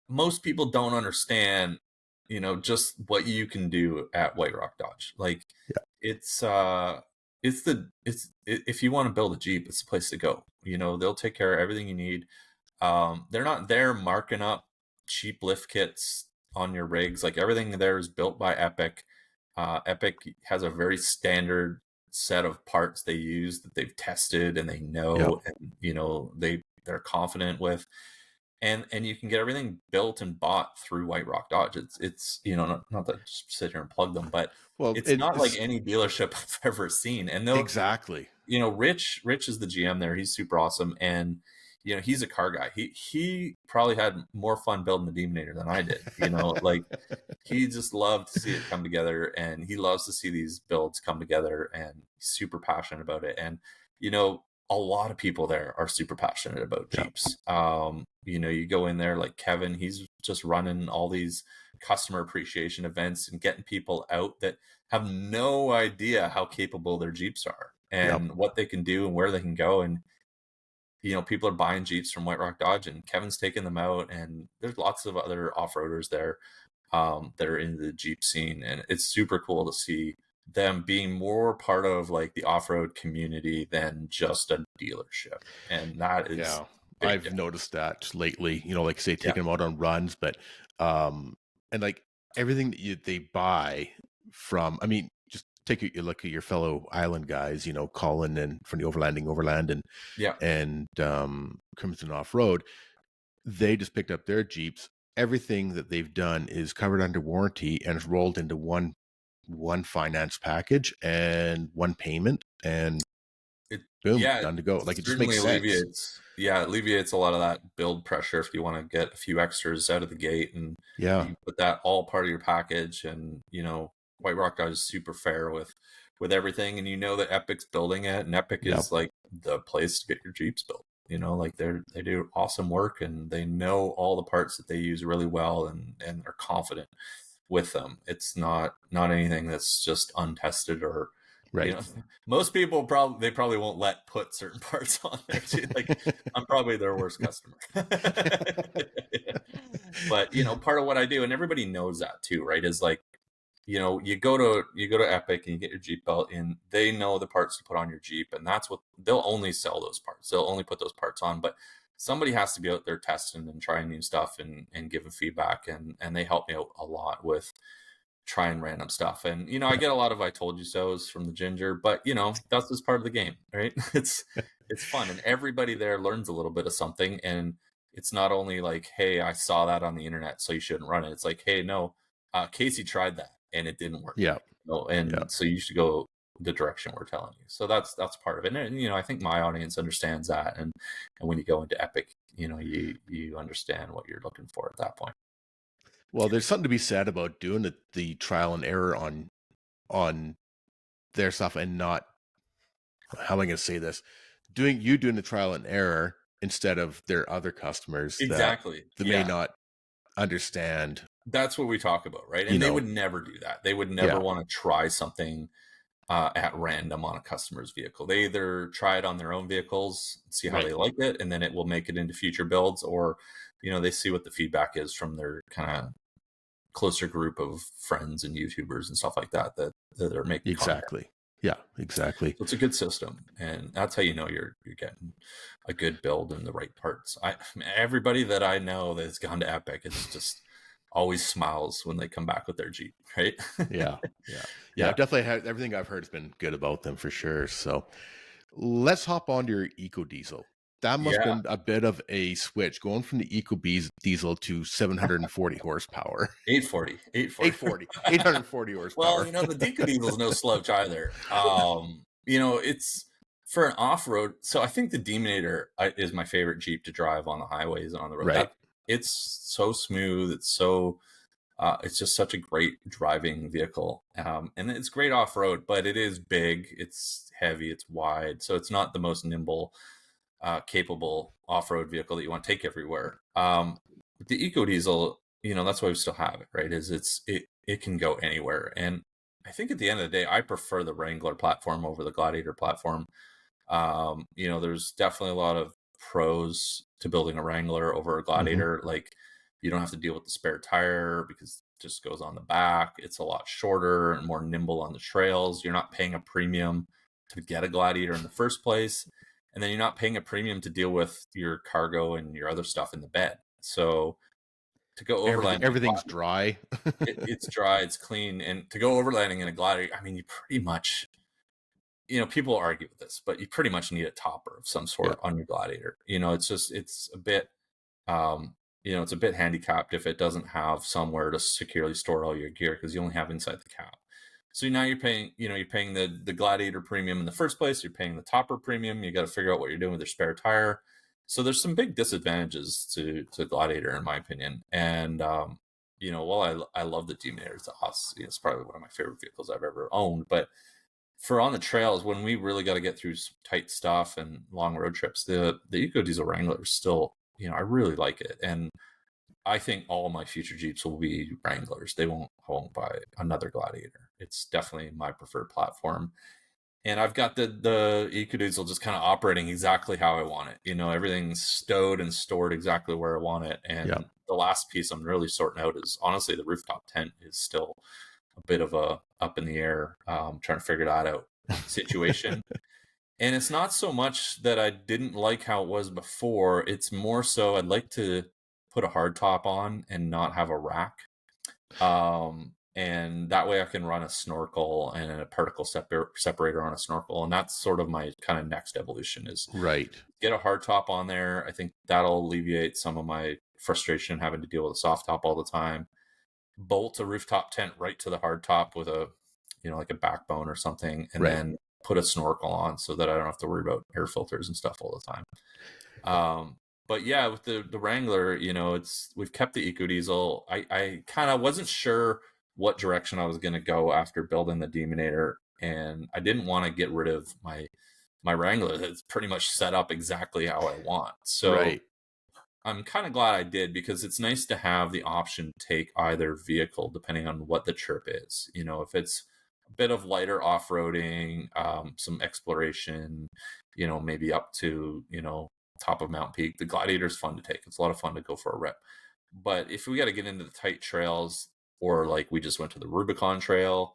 most people don't understand, just what you can do at White Rock Dodge. Like yeah, if you want to build a Jeep, it's the place to go. They'll take care of everything you need. They're not there marking up cheap lift kits on your rigs. Like everything there is built by Epic. Epic has a very standard set of parts they use that they've tested and they yep, know, and they're confident with, and you can get everything built and bought through White Rock Dodge. It's not to just sit here and plug them, but well, it's not like it's any dealership I've ever seen. And they'll exactly, Rich is the GM there. He's super awesome, and he's a car guy. He probably had more fun building the Demonator than I did. Like he just loved to see it come together, and he loves to see these builds come together, and he's super passionate about it. And a lot of people there are super passionate about yeah, Jeeps. You go in there like Kevin, he's just running all these customer appreciation events and getting people out that have no idea how capable their Jeeps are yep. and what they can do and where they can go. And people are buying Jeeps from White Rock Dodge, and Kevin's taking them out, and there's lots of other off-roaders there that are in the Jeep scene, and it's super cool to see them being more part of like the off-road community than just a dealership, and that is Yeah, big I've difference. noticed that lately, like say Yeah, taking them out on runs, but and like everything that they buy from, I mean, just take a look at your fellow island guys, Colin and from the Overland Yeah. and Crimson Off Road. They just picked up their Jeeps. Everything that they've done is covered under warranty and is rolled into one finance package and one payment, and It boom, yeah, done to go. it Like, it just certainly makes sense. alleviates a lot of that build pressure if you want to get a few extras out of the gate, and you Yeah, can put that all part of your package. And White Rock Dodge is super fair with everything, and that Epic's building it, and Epic yeah, is like the place to get your Jeeps built. Like they do awesome work, and they know all the parts that they use really well, and are confident with them. It's not anything that's just untested, or you right. know most people probably won't let put certain parts on there too. Like, I'm probably their worst customer. But part of what I do, and everybody knows that too, right, is like, you go to Epic and you get your Jeep built, and they know the parts to put on your Jeep, and that's what they'll only sell those parts. They'll only put those parts on, but somebody has to be out there testing and trying new stuff, and giving feedback, and they help me out a lot with trying random stuff. And I get a lot of "I told you so's" from the Ginger, but that's just part of the game, right? It's fun, and everybody there learns a little bit of something. And it's not only like, "Hey, I saw that on the internet, so you shouldn't run it." It's like, "Hey, no, Casey tried that and it didn't work. Yeah, yeah. And so you should go the direction we're telling you." So that's part of it. And I think my audience understands that. And when you go into Epic, you understand what you're looking for at that point. Well, there's something to be said about doing the trial and error on their stuff, and not, how am I going to say this? Doing the trial and error instead of their other customers that Exactly. may Yeah. not understand. That's what we talk about, right? You And they know, would never do that. They would never yeah, want to try something at random on a customer's vehicle. They either try it on their own vehicles, see how right, they like it, and then it will make it into future builds, or they see what the feedback is from their kind of closer group of friends and YouTubers and stuff like that are making content. exactly. Yeah, exactly. So it's a good system, and that's how you're getting a good build and the right parts. Everybody that I know that's gone to Epic is just always smiles when they come back with their Jeep, right? Yeah, yeah, yeah. Yeah. I've definitely had everything I've heard has been good about them for sure. So let's hop on to your EcoDiesel. That must have Yeah. been a bit of a switch going from the Diesel to 740 horsepower. 840, 840. 840 Well, horsepower. the Deco Diesel's no slouch either. It's for an off-road. So I think the Demonator is my favorite Jeep to drive on the highways and on the road. Right. It's so smooth. It's just such a great driving vehicle. And it's great off-road, but it is big, it's heavy, it's wide. So it's not the most nimble, capable off-road vehicle that you want to take everywhere. With the EcoDiesel, that's why we still have it, right? It can go anywhere. And I think at the end of the day, I prefer the Wrangler platform over the Gladiator platform. There's definitely a lot of pros to building a Wrangler over a Gladiator. Like, you don't have to deal with the spare tire because it just goes on the back. It's a lot shorter and more nimble on the trails. You're not paying a premium to get a Gladiator in the first place. And then you're not paying a premium to deal with your cargo and your other stuff in the bed. So to go overlanding, Everything's dry. it's dry, it's clean. And to go overlanding in a Gladiator, I mean, you pretty much, people argue with this, but you pretty much need a topper of some Yeah. sort on your Gladiator. It's a bit, it's a bit handicapped if it doesn't have somewhere to securely store all your gear, because you only have inside the cab. So now you're paying the Gladiator premium in the first place. You're paying the topper premium. You got to figure out what you're doing with your spare tire. So there's some big disadvantages to Gladiator, in my opinion. And while I love the Demonator, it's probably one of my favorite vehicles I've ever owned. But for on the trails, when we really got to get through some tight stuff and long road trips, the EcoDiesel Wrangler is still, I really like it. And I think all my future Jeeps will be Wranglers. I won't buy another Gladiator. It's definitely my preferred platform. And I've got the EcoDiesel just kind of operating exactly how I want it. Everything's stowed and stored exactly where I want it. Yeah. And the last piece I'm really sorting out is, honestly, the rooftop tent is still a bit of a up in the air, trying to figure that out situation. And it's not so much that I didn't like how it was before. It's more so I'd like to put a hard top on and not have a rack. and that way I can run a snorkel and a particle separator on a snorkel, and that's sort of my kind of next evolution is Right. get a hard top on there. I think that'll alleviate some of my frustration having to deal with a soft top all the time. Bolt a rooftop tent right to the hard top with a, like a backbone or something, and Right. then put a snorkel on so that I don't have to worry about air filters and stuff all the time. But yeah, with the Wrangler, we've kept the EcoDiesel. I kind of wasn't sure what direction I was going to go after building the Demonator, and I didn't want to get rid of my Wrangler that's pretty much set up exactly how I want. So Right. I'm kind of glad I did, because it's nice to have the option to take either vehicle depending on what the trip is. If it's a bit of lighter off-roading, some exploration, maybe up to, top of Mount Peak, the Gladiator is fun to take. It's a lot of fun to go for a rip. But if we got to get into the tight trails, or like we just went to the Rubicon Trail,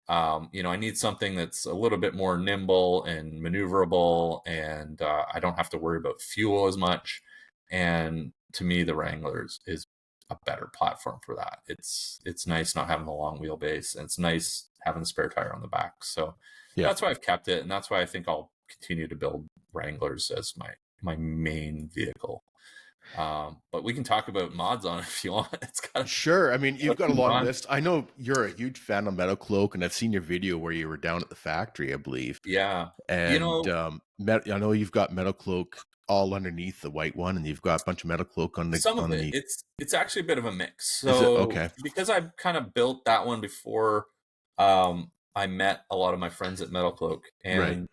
I need something that's a little bit more nimble and maneuverable, and I don't have to worry about fuel as much. And to me, the Wranglers is a better platform for that. It's nice not having the long wheelbase, and it's nice having the spare tire on the back. So Yeah. that's why I've kept it, and that's why I think I'll continue to build Wranglers as my main vehicle. But we can talk about mods on it if you want. It's got Sure. I mean, you've got a long a list. I know you're a huge fan of Metal Cloak, and I've seen your video where you were down at the factory, I believe. yeah. You And know, I know you've got Metal Cloak all underneath the white one, and you've got a bunch of Metal Cloak on the some of it, it's actually a bit of a mix. Is it So okay? because I've kind of built that one before, I met a lot of my friends at Metal Cloak, Right. and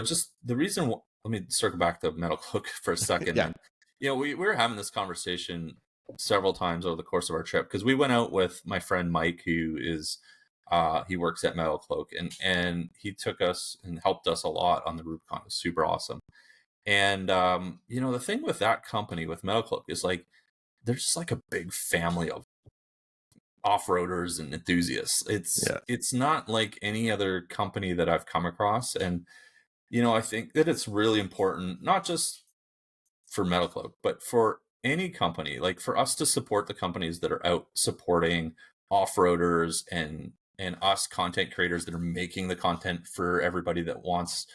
just the reason. Let me circle back to Metal Cloak for a second. Yeah. And we were having this conversation several times over the course of our trip, because we went out with my friend Mike, who is he works at Metal Cloak, and he took us and helped us a lot on the Rubicon. It was super awesome. And the thing with that company, with Metal Cloak, is like they're just like a big family of off-roaders and enthusiasts. Yeah. It's not like any other company that I've come across. And I think that it's really important, not just for Metal Cloak, but for any company, like for us to support the companies that are out supporting off-roaders, and us content creators that are making the content for everybody that wants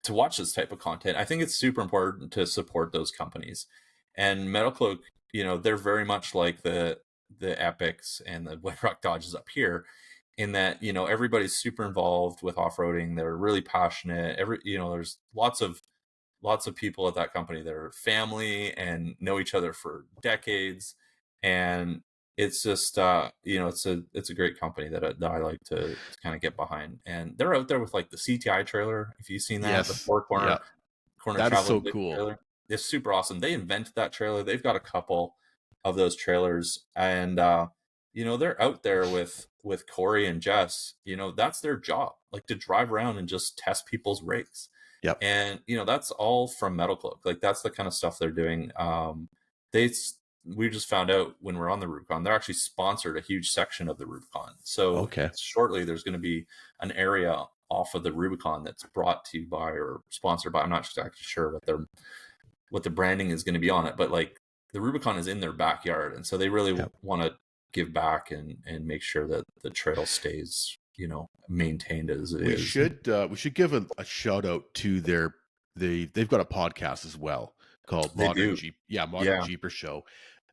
to watch this type of content. I think it's super important to support those companies. And Metal Cloak, they're very much like the Epics and the Wet Rock Dodges up here, in that everybody's super involved with off-roading. They're really passionate. There's lots of people at that company that are family and know each other for decades, and it's just it's a great company that I like to kind of get behind. And they're out there with like the CTI trailer. If you've seen that, the Yes. four Yeah. corner That is traveling so cool. trailer, it's super awesome. They invented that trailer. They've got a couple of those trailers, and they're out there with Corey and Jess. That's their job, like to drive around and just test people's rigs. Yep. And that's all from Metal Cloak. Like that's the kind of stuff they're doing. They we just found out when we're on the Rubicon, they're actually sponsored a huge section of the Rubicon. So Okay. shortly, there's going to be an area off of the Rubicon that's brought to you by or sponsored by. I'm not actually sure what the branding is going to be on it, but like the Rubicon is in their backyard, and so they really Yep. want to give back and make sure that the trail stays maintained as it We is. should give a shout out to they've got a podcast as well called They Modern do. Jeep. Yeah, Modern Yeah. Jeeper Show.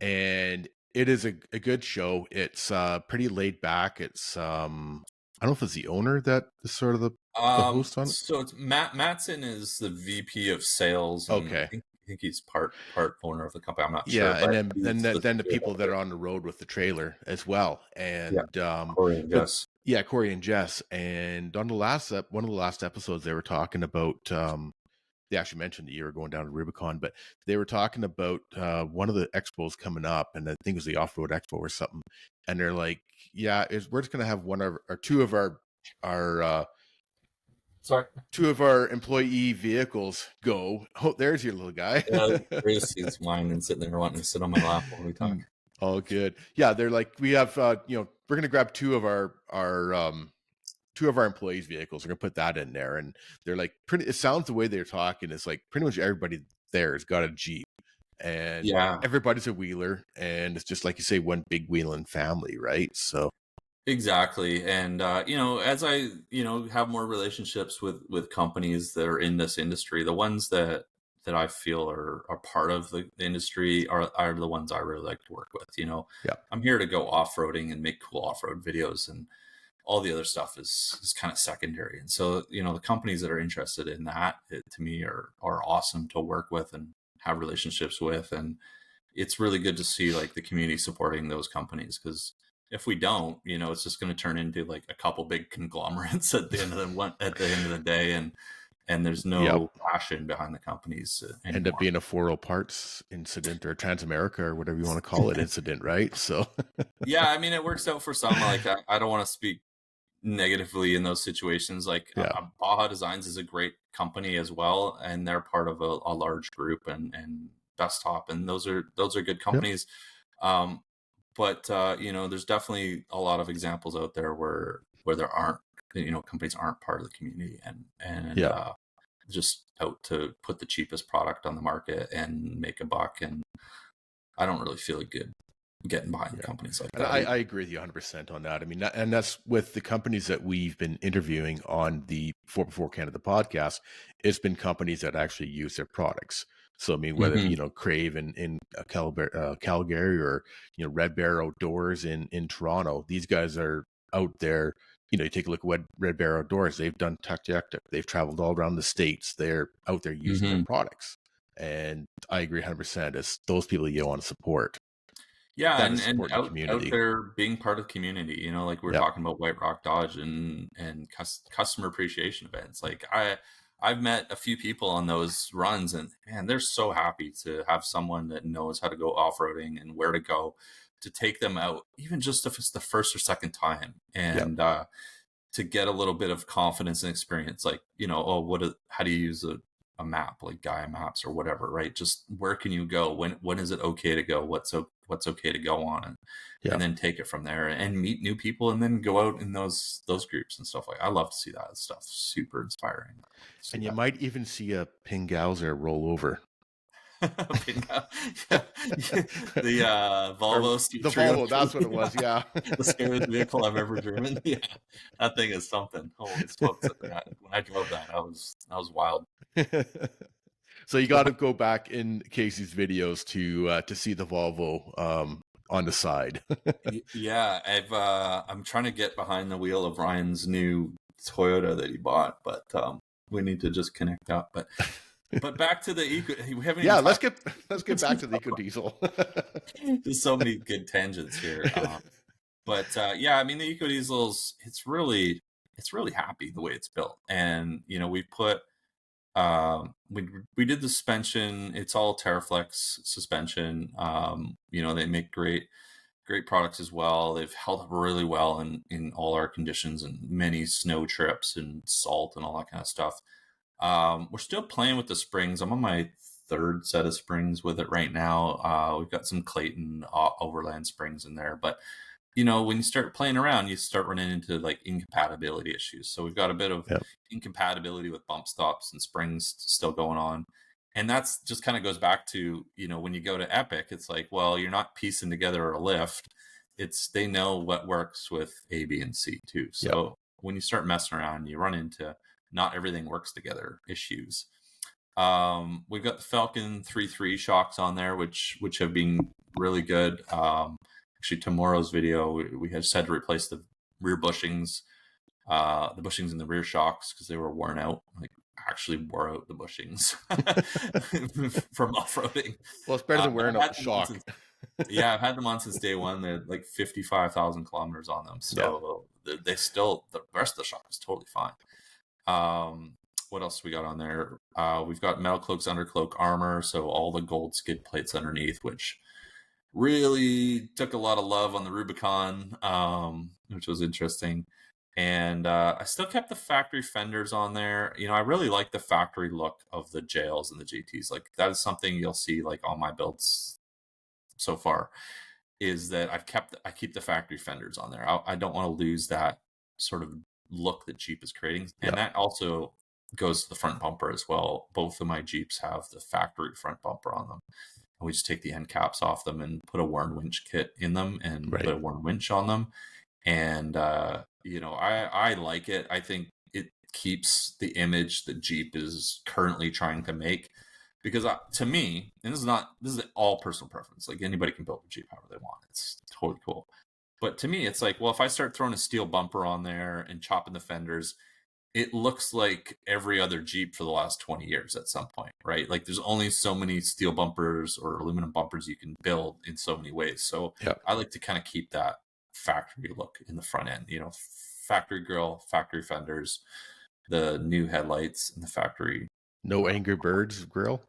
And it is a good show. It's pretty laid back. It's I don't know if it's the owner that is sort of the host on it. So it's Matson is the VP of sales, and Okay. I think he's part owner of the company. I'm not Yeah, sure, and but then he's then the people that are on the road with the trailer as well. yeah, And Corey and but Jess. yeah, Corey and Jess. And on the one of the last episodes, they were talking about they actually mentioned that you were going down to Rubicon, but they were talking about one of the expos coming up, and I think it was the Off-Road Expo or something. And they're like, yeah, we're just gonna have one of or two of our Sorry. two of our employee vehicles go. Oh, there's your little guy. He's mine and sitting there wanting to sit on my lap while we talk. All good. Yeah, they're like, we have we're gonna grab two of our employees' vehicles. We're gonna put that in there, and they're like, pretty. It sounds the way they're talking. It's like pretty much everybody there has got a Jeep, and Yeah. everybody's a wheeler, and it's just like you say, one big wheeling family, right? So Exactly. And as I, have more relationships with companies that are in this industry, the ones that I feel are part of the industry are the ones I really like to work with. Yeah. I'm here to go off-roading and make cool off-road videos, and all the other stuff is kind of secondary. And so, the companies that are interested in that, to me, are awesome to work with and have relationships with. And it's really good to see like the community supporting those companies, because if we don't, it's just going to turn into like a couple big conglomerates at the end of the day, and there's Yep. no passion behind the companies End up anymore. being a 4 parts incident or Transamerica or whatever you want to call it incident, right? So Yeah, I mean, it works out for some. Like, I don't want to speak negatively in those situations. Like, yeah. Baja Designs is a great company as well, and they're part of a large group, and Desktop, and those are good Yep. companies. Um, but there's definitely a lot of examples out there where there aren't, companies aren't part of the community, and Yeah. just out to put the cheapest product on the market and make a buck. And I don't really feel good getting behind Yeah. companies like And that I either. agree with you 100% on that. I mean, and that's with the companies that we've been interviewing on the 4 Canada podcast. It's been companies that actually use their products. So, I mean, whether, Hmm. Crave in Calgary or, Red Bear Outdoors in Toronto, these guys are out there. You take a look at what Red Bear Outdoors, they've done tech. They've traveled all around the States. They're out there using their Hmm. products. And I agree 100%. It's those people you want to support. Yeah, That and is supporting the out community. there being part of the community, like we were Yep. talking about White Rock Dodge and customer appreciation events. Like, I've met a few people on those runs, and man, they're so happy to have someone that knows how to go off-roading and where to go to take them out, even just if it's the first or second time. Yep. And to get a little bit of confidence and experience, like, oh, how do you use a map, like Gaia Maps or whatever, right? Just where can you go? When is it okay to go? What's okay to go on, and Yep. then take it from there and meet new people, and then go out in those groups and stuff. Like, I love to see that stuff. Super inspiring. I love to see And you that. might even see a Pinghauser roll over. Yeah, the Or Volvo the Volvo, C303. that's what it was. Yeah. The scariest vehicle I've ever driven. Yeah, that thing is something. Holy smokes! When I drove that, I was wild. So you got to go back in Casey's videos to see the Volvo on the side. Yeah, I'm trying to get behind the wheel of Ryan's new Toyota that he bought, but we need to just connect up. But back to the eco. We haven't even Yeah, let's talked. get back to the EcoDiesel. There's so many good tangents here. But yeah, I mean, the EcoDiesels, it's really happy the way it's built. And we put we did the suspension. It's all Terraflex suspension. They make great products as well. They've held up really well in all our conditions and many snow trips and salt and all that kind of stuff. We're still playing with the springs. I'm on my third set of springs with it right now. We've got some Clayton overland springs in there, but when you start playing around, you start running into like incompatibility issues. So we've got a bit of Yep. incompatibility with bump stops and springs still going on. And that's just kind of goes back to, when you go to Epic, it's like, well, you're not piecing together a lift. They know what works with A, B, and C too. Yep. So when you start messing around, you run into not everything works together issues. We've got the Falcon 3.3 shocks on there, which have been really good. Actually, tomorrow's video, we just had to replace the rear bushings, the bushings in the rear shocks, because they were worn out. Like, actually wore out the bushings from off-roading. Well, it's better than But wearing I've out the had them on shock. since, yeah, I've had them on since day one. They're like 55,000 kilometers on them, Yeah. so they still, the rest of the shock is totally fine. What else we got on there? We've got metal cloaks, undercloak armor, so all the gold skid plates underneath, which really took a lot of love on the Rubicon, which was interesting. And I still kept the factory fenders on there. I really like the factory look of the JLs and the GTs. Like, that is something you'll see like on my builds so far, is that I keep the factory fenders on there. I don't want to lose that sort of look that Jeep is creating. And Yep. that also goes to the front bumper as well. Both of my Jeeps have the factory front bumper on them. And we just take the end caps off them and put a worn winch kit in them and Right. put a worn winch on them. And I like it. I think it keeps the image that Jeep is currently trying to make. Because to me, and this is all personal preference. Like anybody can build a Jeep however they want. It's totally cool. But to me, it's like, well, if I start throwing a steel bumper on there and chopping the fenders, it looks like every other Jeep for the last 20 years at some point, right? Like there's only so many steel bumpers or aluminum bumpers you can build in so many ways. So Yeah. I like to kind of keep that factory look in the front end, factory grille, factory fenders, the new headlights in the factory. No Angry Birds grill.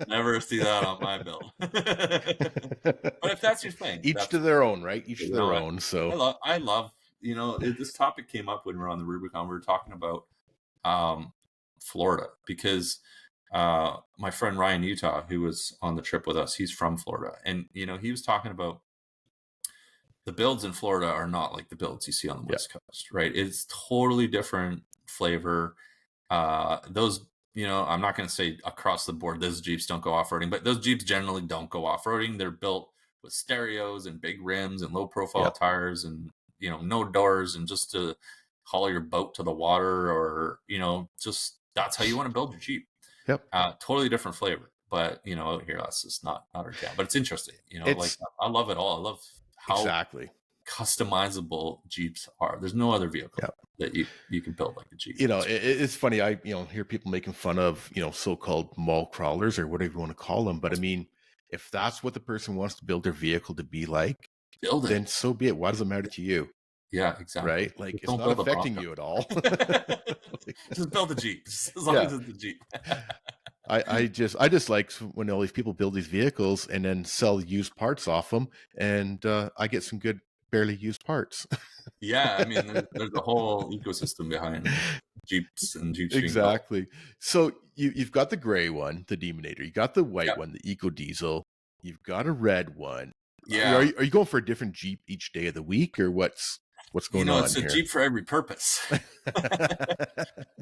Never see that on my bill. But if that's your thing, Each that's to their own, right? Each to you know their what own. So I love. This topic came up when we were on the Rubicon. We were talking about Florida because my friend Ryan Utah, who was on the trip with us, he's from Florida, and he was talking about the builds in Florida are not like the builds you see on the yeah, West Coast, right? It's totally different flavor. Those, I'm not going to say across the board those Jeeps don't go off-roading, but those Jeeps generally don't go off-roading. They're built with stereos and big rims and low-profile yeah, tires and no doors, and just to haul your boat to the water, or just that's how you want to build your Jeep. yep. Totally different flavor, but here that's just not our jam. But it's interesting, like It's I love it all. I love how exactly. customizable Jeeps are. There's no other Yeah. vehicle that you can build like a Jeep. It's funny. I hear people making fun of so-called mall crawlers or whatever you want to call them. But I mean, if that's what the person wants to build their vehicle to be like, Build it. then so be it. Why does it matter to you? Yeah, exactly. Right? Like Just it's don't not build a affecting Bronco. you at all. Just build a Jeep, just as long Yeah. as it's a Jeep. I just like when all these people build these vehicles and then sell used parts off them, and I get some good barely used parts. Yeah, I mean, there's a whole ecosystem behind Jeeps and Jeeps being built. Exactly. So you've got the gray one, the Demonator. You got the white Yeah, one, the EcoDiesel. You've got a red one. yeah. Are you going for a different Jeep each day of the week, or what's going on It's a here? Jeep for every purpose.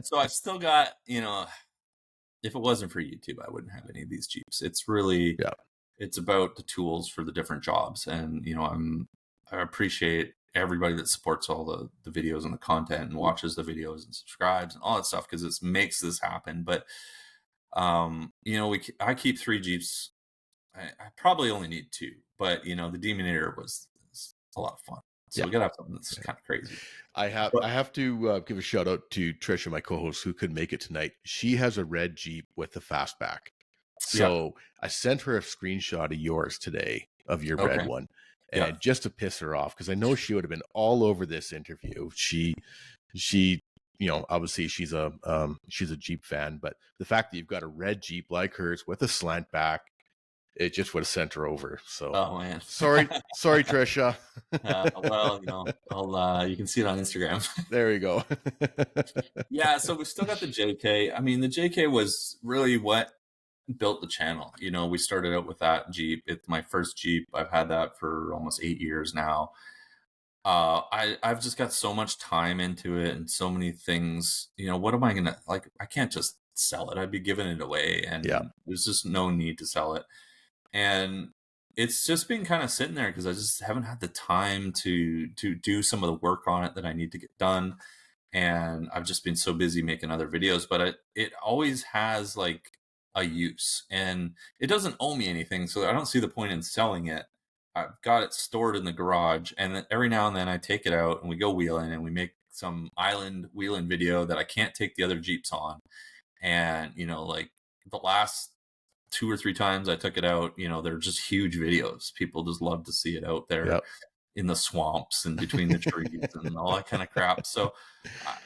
So I've still got, if it wasn't for YouTube, I wouldn't have any of these Jeeps. It's really, Yeah, it's about the tools for the different jobs. And, I appreciate everybody that supports all the videos and the content and watches the videos and subscribes and all that stuff, because it makes this happen. But, I keep 3 Jeeps. I probably only need 2, but, the Demonator was a lot of fun. So yeah. we got to have something that's kind of crazy. I But have to give a shout out to Trisha, my co-host, who couldn't make it tonight. She has a red Jeep with a fastback. yeah. So I sent her a screenshot of yours today, of your red Okay. one, Yeah. and just to piss her off, because I know she would have been all over this interview. She obviously she's a Jeep fan, but the fact that you've got a red Jeep like hers with a slant back, it just would have sent her over. So Oh man. sorry, Trisha. Well, you can see it on Instagram. There you go. Yeah, so we still got the JK. I mean, the JK was really what built the channel. We started out with that Jeep. It's my first Jeep. I've had that for almost 8 years now. I've just got so much time into it and so many things. What am I gonna like? I can't just sell it. I'd be giving it away, Yeah, and there's just no need to sell it. And it's just been kind of sitting there because I just haven't had the time to do some of the work on it that I need to get done. And I've just been so busy making other videos, but it always has like a use, and it doesn't owe me anything, so I don't see the point in selling it. I've got it stored in the garage, and then every now and then I take it out and we go wheeling, and we make some island wheeling video that I can't take the other Jeeps on. And like the last 2 or 3 times I took it out, they're just huge videos. People just love to see it out there yep. in the swamps and between the trees and all that kind of crap. So,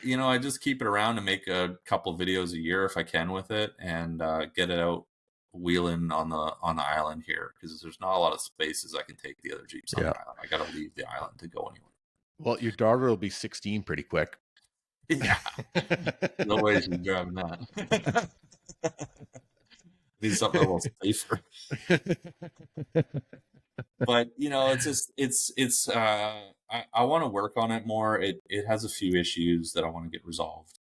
I just keep it around and make a couple videos a year if I can with it, and get it out wheeling on the island here, because there's not a lot of spaces I can take the other Jeeps on Yeah. the island. I got to leave the island to go anywhere. Well, your daughter will be 16 pretty quick. Yeah, no way she's driving that. Need something a little safer. But it's just I want to work on it more. It has a few issues that I want to get resolved.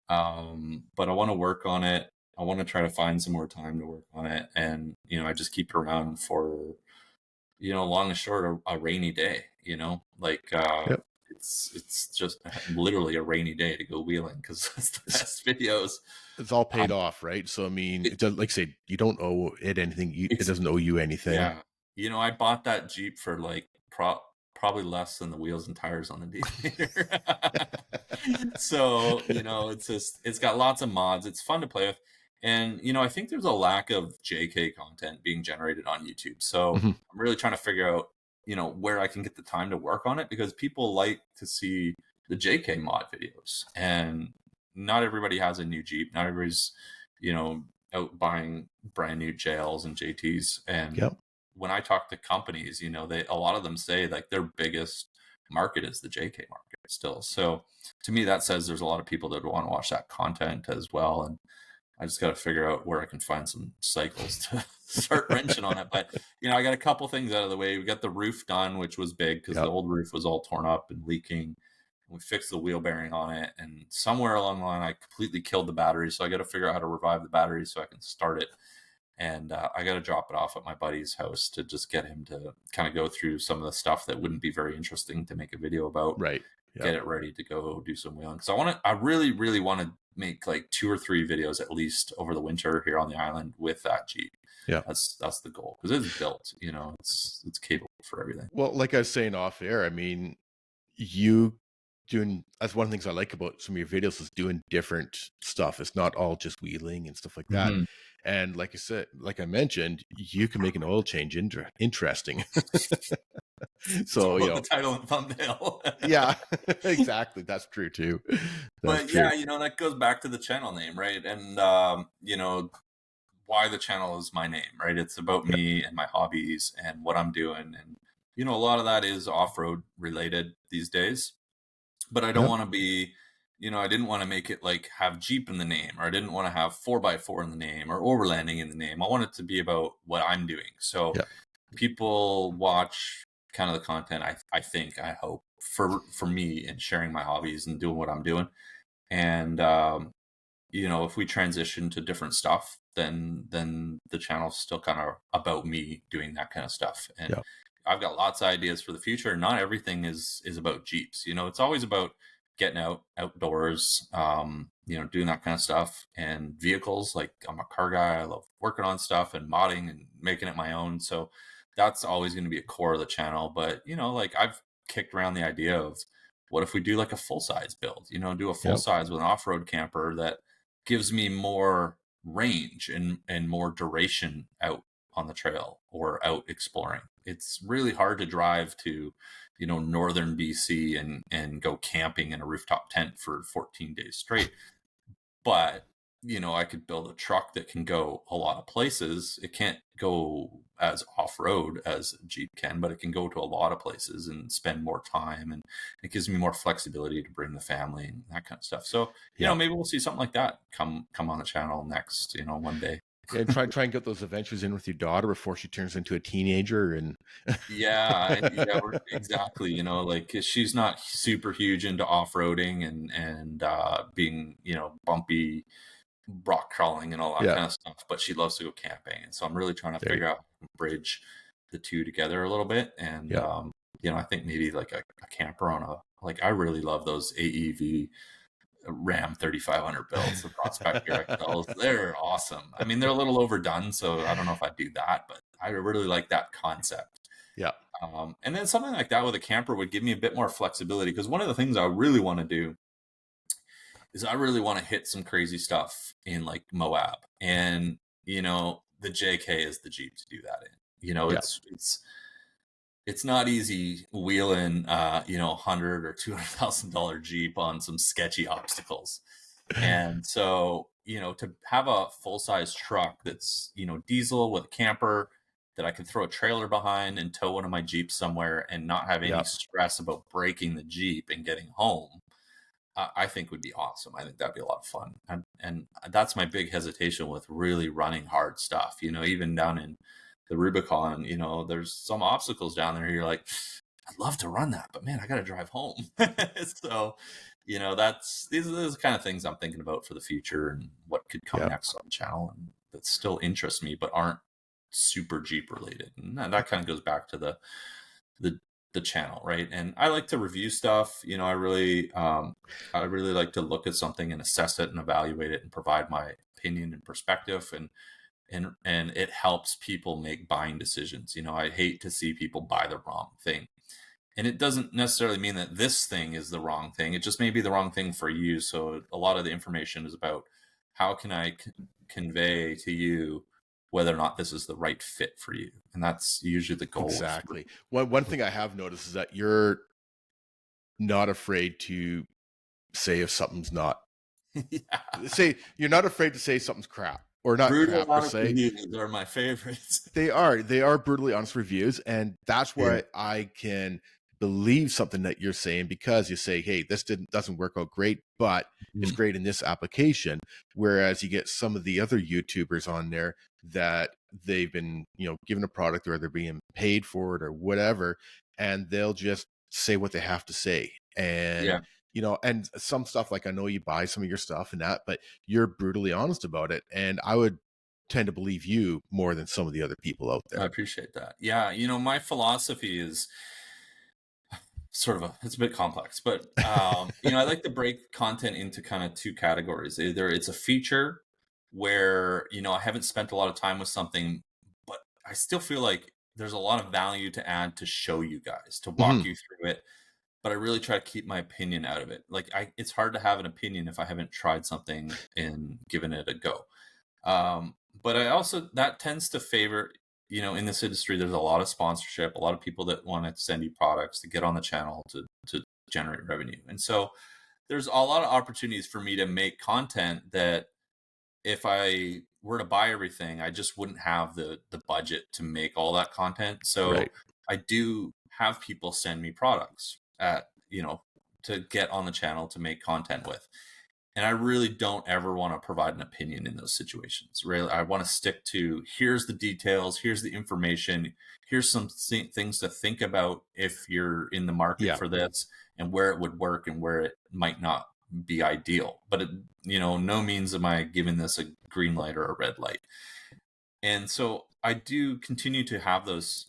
But I want to work on it. I want to try to find some more time to work on it, and I just keep it around for long and short, a rainy day, like, Yep. it's just literally a rainy day to go wheeling because that's the It's, best videos. it's all paid Um, off, right? So I mean, it, it does like I say, you don't owe it anything. It it's doesn't owe you anything. Yeah. I bought that Jeep for like probably less than the wheels and tires on the Demonator. So, it's got lots of mods. It's fun to play with. And, I think there's a lack of JK content being generated on YouTube. So Mhm. I'm really trying to figure out, where I can get the time to work on it because people like to see the JK mod videos. And not everybody has a new Jeep. Not everybody's, you know, out buying brand new JLs and JTs. And Yep. when I talk to companies, a lot of them say like their biggest market is the JK market still. So to me, that says there's a lot of people that want to watch that content as well. And I just got to figure out where I can find some cycles to start wrenching on it. But I got a couple things out of the way. We got the roof done, which was big because the Yep. old roof was all torn up and leaking. We fixed the wheel bearing on it, and somewhere along the line, I completely killed the battery. So I got to figure out how to revive the battery so I can start it. And I got to drop it off at my buddy's house to just get him to kind of go through some of the stuff that wouldn't be very interesting to make a video about, Right. get Yep. it ready to go do some wheeling. Because I really, really want to make like 2 or 3 videos at least over the winter here on the island with that Jeep. Yeah. That's the goal because it's built, it's capable for everything. Well, like I was saying off air, I mean, you doing that's one of the things I like about some of your videos is doing different stuff. It's not all just wheeling and stuff like that. Hmm. And like I said, like I mentioned, you can make an oil change interesting. It's all So, about the title and thumbnail. yeah, exactly. That's true too. That's But yeah, true. that goes back to the channel name, right? And why the channel is my name, right? It's about Yep. me and my hobbies and what I'm doing. And, a lot of that is off road related these days. But I don't Yep. want to be, I didn't want to make it like have Jeep in the name, or I didn't want to have 4x4 in the name or overlanding in the name. I want it to be about what I'm doing. So Yep. people watch kind of the content, I hope, for me and sharing my hobbies and doing what I'm doing. And, if we transition to different stuff, then the channel's still kind of about me doing that kind of stuff. And Yep. I've got lots of ideas for the future. Not everything is about Jeeps. It's always about getting outdoors, doing that kind of stuff and vehicles. Like I'm a car guy. I love working on stuff and modding and making it my own. So that's always going to be a core of the channel. But, like I've kicked around the idea of what if we do like a full size build, do a full Yep. size with an off-road camper that gives me more range and more duration out on the trail or out exploring. It's really hard to drive to, northern BC and go camping in a rooftop tent for 14 days straight. But, I could build a truck that can go a lot of places. It can't go as off-road as a Jeep can, but it can go to a lot of places and spend more time. And it gives me more flexibility to bring the family and that kind of stuff. So, Yep. maybe we'll see something like that come on the channel next, one day. Yeah, and try and get those adventures in with your daughter before she turns into a teenager and Yeah, and yeah, exactly. Like she's not super huge into off-roading and being, bumpy rock crawling and all that yeah, kind of stuff, but she loves to go camping. And so I'm really trying to there you figure out how to bridge the two together a little bit. And, yep. I think maybe like a camper like I really love those AEV Ram 3500 builds, the Prospector XLs. They're awesome. I mean, they're a little overdone, so I don't know if I'd do that, but I really like that concept. Yep. And then something like that with a camper would give me a bit more flexibility because one of the things I really want to do is I really want to hit some crazy stuff in like Moab. And, the JK is the Jeep to do that in. Yep. It's not easy wheeling 100 or $200,000 Jeep on some sketchy obstacles. And so, to have a full-size truck that's, diesel with a camper that I can throw a trailer behind and tow one of my Jeeps somewhere and not have any Yep. stress about breaking the Jeep and getting home, I think would be awesome. I think that'd be a lot of fun. And that's my big hesitation with really running hard stuff. Even down in the Rubicon, there's some obstacles down there. You're like, I'd love to run that, but man, I got to drive home. So, these are the kind of things I'm thinking about for the future and what could come Yep. next on the channel and that still interest me, but aren't super Jeep related. And that kind of goes back to the the channel, right? And I like to review stuff. I really like to look at something and assess it and evaluate it and provide my opinion and perspective, and it helps people make buying decisions. I hate to see people buy the wrong thing. And it doesn't necessarily mean that this thing is the wrong thing. It just may be the wrong thing for you. So a lot of the information is about how can I convey to you whether or not this is the right fit for you. And that's usually the goal. Exactly. One thing I have noticed is that you're not afraid to say if something's not. Yeah. Say you're not afraid to say something's crap or not Brutal crap per honest se. reviews are my favorites. They are brutally honest reviews, and that's Yeah. why I can believe something that you're saying, because you say, hey, this doesn't work out great, but it's Mhm. great in this application. Whereas you get some of the other YouTubers on there that they've been, given a product, or they're being paid for it or whatever, and they'll just say what they have to say. And Yeah, and some stuff, like, I know you buy some of your stuff and that, but you're brutally honest about it, and I would tend to believe you more than some of the other people out I there. appreciate that. Yeah, my philosophy is it's a bit complex, but I like to break content into kind of two categories. Either it's a feature where I haven't spent a lot of time with something, but I still feel like there's a lot of value to add to show you guys, to walk Mhm. you through it, but I really try to keep my opinion out of it. Like, it's hard to have an opinion if I haven't tried something and given it a go. But I also, that tends to favor, in this industry, there's a lot of sponsorship, a lot of people that want to send you products to get on the channel to generate revenue. And so there's a lot of opportunities for me to make content that if I were to buy everything, I just wouldn't have the budget to make all that content. So Right. I do have people send me products to get on the channel to make content with. And I really don't ever want to provide an opinion in those situations. Really, I want to stick to, here's the details, here's the information, here's some things to think about if you're in the market Yeah. for this, and where it would work and where it might not be ideal. But no means am I giving this a green light or a red light. And so I do continue to have those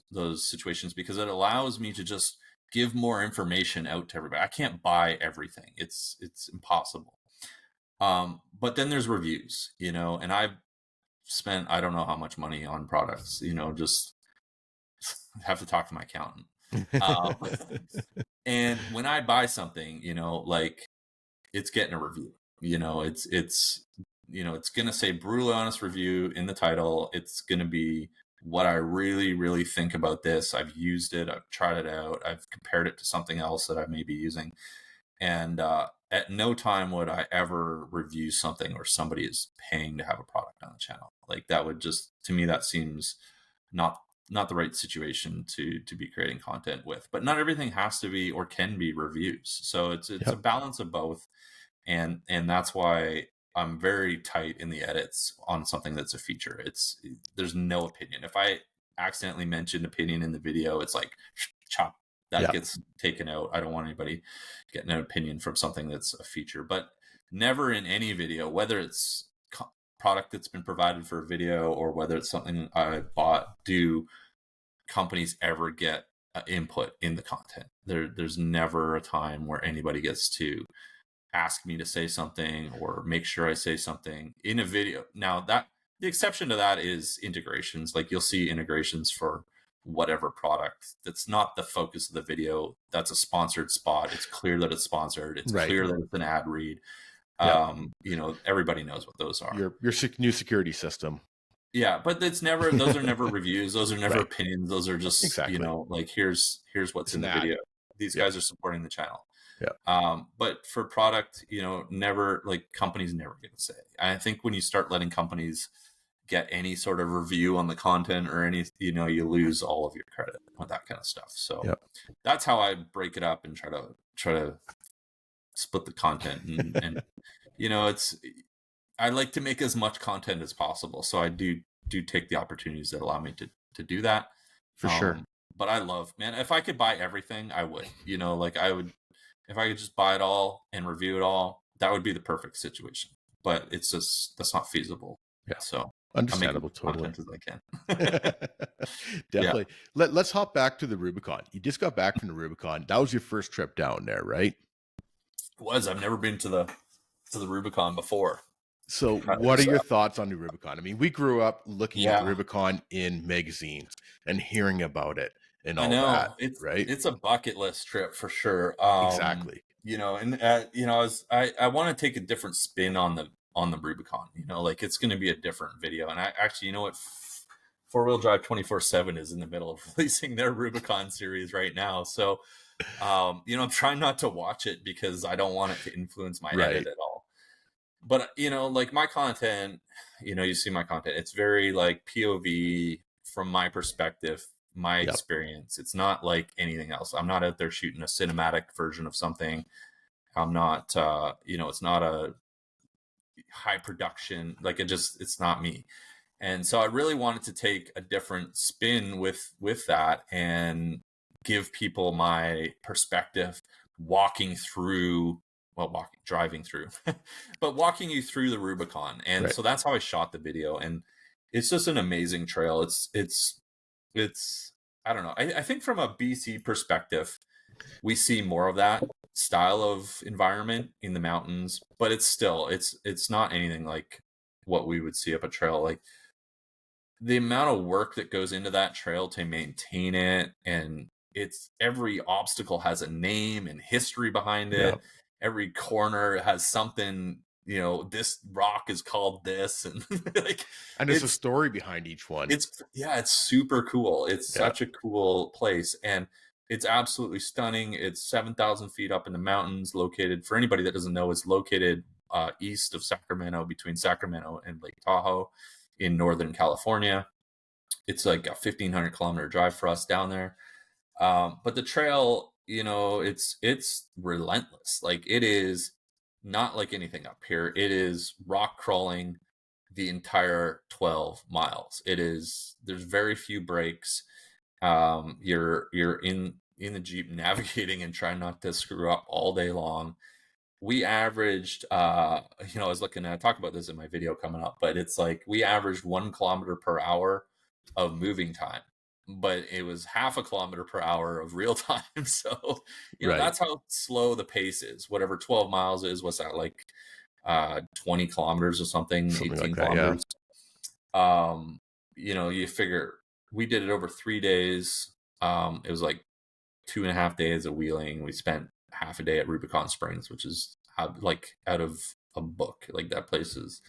situations because it allows me to just give more information out to everybody. I can't buy everything. It's impossible. But then there's reviews, and I've spent, I don't know how much money on products, just have to talk to my accountant. Um, and when I buy something, like, it's getting a review, it's going to say brutally honest review in the title. It's going to be what I really, really think about this. I've used it. I've tried it out. I've compared it to something else that I may be using. And at no time would I ever review something where somebody is paying to have a product on the channel. Like, that would just, to me, that seems not the right situation to be creating content with. But not everything has to be or can be reviews. So it's a Yep. balance of both. And that's why I'm very tight in the edits on something that's a feature. There's no opinion. If I accidentally mentioned opinion in the video, it's like, chop, that Yeah. gets taken out. I don't want anybody getting an opinion from something that's a feature. But never in any video, whether it's product that's been provided for a video or whether it's something I bought, do companies ever get input in the content. There's never a time where anybody gets to ask me to say something or make sure I say something in a video. Now, that the exception to that is integrations. Like, you'll see integrations for whatever product that's not the focus of the video. That's a sponsored spot. It's clear that it's sponsored. It's Right. clear that it's an ad read. Yeah. Everybody knows what those are. Your new security system. Yeah, but those are never reviews. Those are never Right. opinions. Those are just, Exactly. like, here's what's It's in an the ad. video. These Yep. guys are supporting the channel. Yeah. But for product, never, like, companies never get a say. I think when you start letting companies get any sort of review on the content or any, you lose all of your credit with that kind of stuff. So Yep. that's how I break it up and try to split the content. And it's, I like to make as much content as possible. So I do take the opportunities that allow me to do that. For sure. But I love, man, if I could buy everything, I would, like, I would, if I could just buy it all and review it all, that would be the perfect situation. But it's just, that's not feasible. Yeah. So I'm making Understandable, totally. content as I can. Yeah, Definitely. Let's hop back to the Rubicon. You just got back from the Rubicon. That was your first trip down there, right? I've never been to the Rubicon before. So, Uh, what are so- your thoughts on the Rubicon? I mean, we grew up looking at the yeah, Rubicon in magazines and hearing about it and I all that, know right? it's a bucket list trip for sure. Exactly. And I want to take a different spin on the Rubicon. Like it's going to be a different video. And I actually, you know what, 4-wheel drive 24/7 is in the middle of releasing their Rubicon series right now. So, I'm trying not to watch it because I don't want it to influence my edit Right. at all. But like my content, you see my content, it's very like POV from my perspective, my Yep. experience. It's not like anything else. I'm not out there shooting a cinematic version of something. I'm not it's not a high production, like it's not me. And so I really wanted to take a different spin with that and give people my perspective, walking through, driving through, but walking you through the Rubicon. And Right. so that's how I shot the video. And it's just an amazing trail. It's I don't know. I think from a BC perspective, we see more of that style of environment in the mountains, but it's not anything like what we would see up a trail. Like the amount of work that goes into that trail to maintain it, and it's every obstacle has a name and history behind Yeah. it. Every corner has something, this rock is called this, and like And there's a it's story behind each one. it's super cool. It's Yeah. such a cool place, and it's absolutely stunning. It's 7,000 feet up in the mountains, located, for anybody that doesn't know, it's located east of Sacramento, between Sacramento and Lake Tahoe in Northern California. It's like a 1,500-kilometer drive for us down there. But the trail, it's relentless. Like it is not like anything up here. It is rock crawling the entire 12 miles. There's very few breaks. You're in the Jeep navigating and trying not to screw up all day long. We averaged, I was looking at, talk about this in my video coming up, but it's like we averaged 1 kilometer per hour of moving time, but it was half a kilometer per hour of real time. So, Right. that's how slow the pace is. Whatever 12 miles is, what's that, like 20 kilometers or something, Something like 18 that. Yeah. kilometers. You figure we did it over 3 days. It was like 2.5 days of wheeling. We spent half a day at Rubicon Springs, which is like out of a book. Like that place is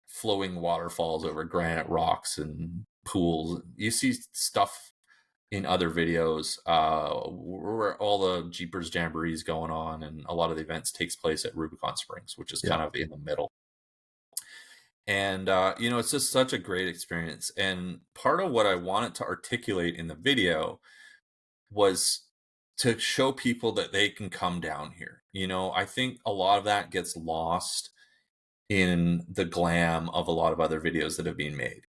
flowing waterfalls over granite rocks and pools. You see stuff in other videos where all the Jeepers Jamborees going on, and a lot of the events takes place at Rubicon Springs, which is Yeah. kind of in the middle. And it's just such a great experience. And part of what I wanted to articulate in the video was to show people that they can come down here. I think a lot of that gets lost in the glam of a lot of other videos that have been made.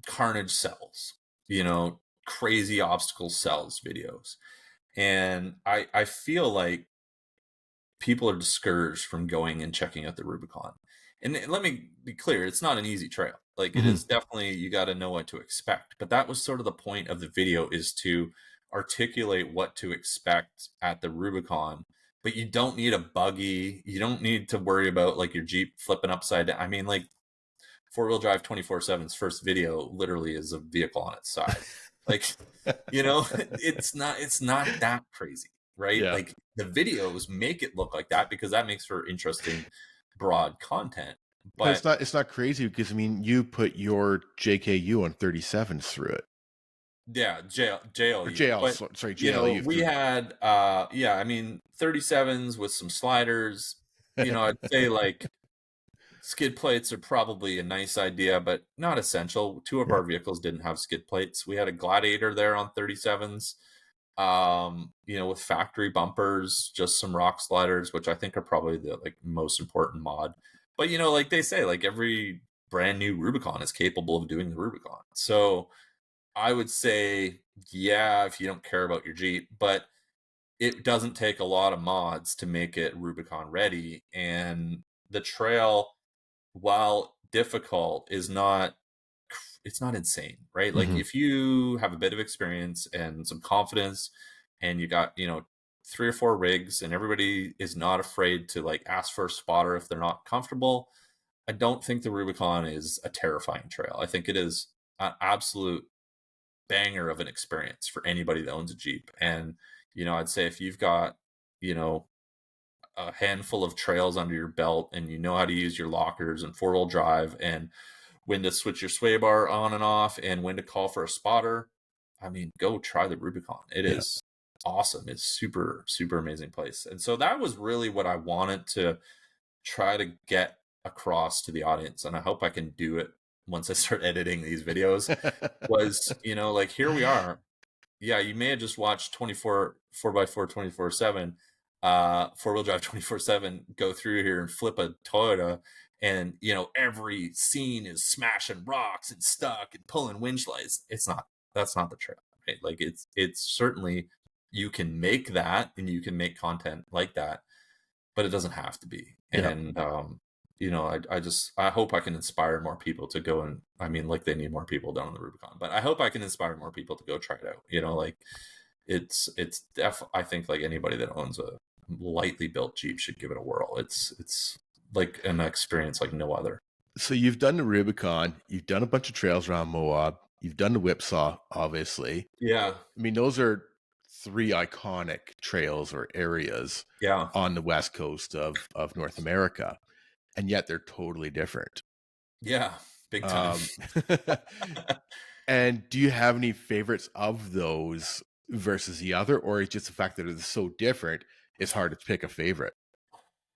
Carnage sells, crazy obstacle sells videos. And I feel like people are discouraged from going and checking out the Rubicon. And let me be clear, it's not an easy trail. Like it is Mhm. definitely, you got to know what to expect. But that was sort of the point of the video, is to articulate what to expect at the Rubicon. But you don't need a buggy. You don't need to worry about like your Jeep flipping upside down. I mean, like 4-wheel drive 24/7's first video literally is a vehicle on its side. Like, it's not that crazy, right? Yeah. Like the videos make it look like that because that makes for interesting broad content. And But it's not crazy because I mean you put your JKU on 37s through it. yeah, Or JLU. JL, But sorry, JLU we through. had I mean 37s with some sliders. I'd say like skid plates are probably a nice idea, but not essential. Two of Yeah. our vehicles didn't have skid plates. We had a Gladiator there on 37s, with factory bumpers, just some rock sliders, which I think are probably the like most important mod. But like they say, like every brand new Rubicon is capable of doing the Rubicon. So I would say, yeah, if you don't care about your Jeep, but it doesn't take a lot of mods to make it Rubicon ready. And the trail, while difficult is not, it's not insane, right? Like Hmm. if you have a bit of experience and some confidence and you got, 3 or 4 rigs and everybody is not afraid to like ask for a spotter if they're not comfortable, I don't think the Rubicon is a terrifying trail. I think it is an absolute banger of an experience for anybody that owns a Jeep. And, I'd say if you've got, you know, a handful of trails under your belt and you know how to use your lockers and 4-wheel drive and when to switch your sway bar on and off and when to call for a spotter, I mean, go try the Rubicon. It Yeah. is awesome. It's super, super amazing place. And so that was really what I wanted to try to get across to the audience. And I hope I can do it once I start editing these videos was, like here we are. Yeah, you may have just watched 24 4x4 24/7 four-wheel drive 24/7 go through here and flip a Toyota, and every scene is smashing rocks and stuck and pulling winch lights. It's not, that's not the trail, right? Like it's certainly, you can make that and you can make content like that, but it doesn't have to be. Yeah. And I hope I can inspire more people to go, and I mean, like, they need more people down on the Rubicon, but I hope I can inspire more people to go try it out. Like I think like anybody that owns a lightly built Jeep should give it a whirl. It's like an experience like no other. So you've done the Rubicon, you've done a bunch of trails around Moab, you've done the Whipsaw, obviously. Yeah, I mean, those are three iconic trails or areas yeah, on the west coast of North America, and yet they're totally different. yeah, big time. Um, and do you have any favorites of those versus the other, or is just the fact that it's so different, it's hard to pick a favorite?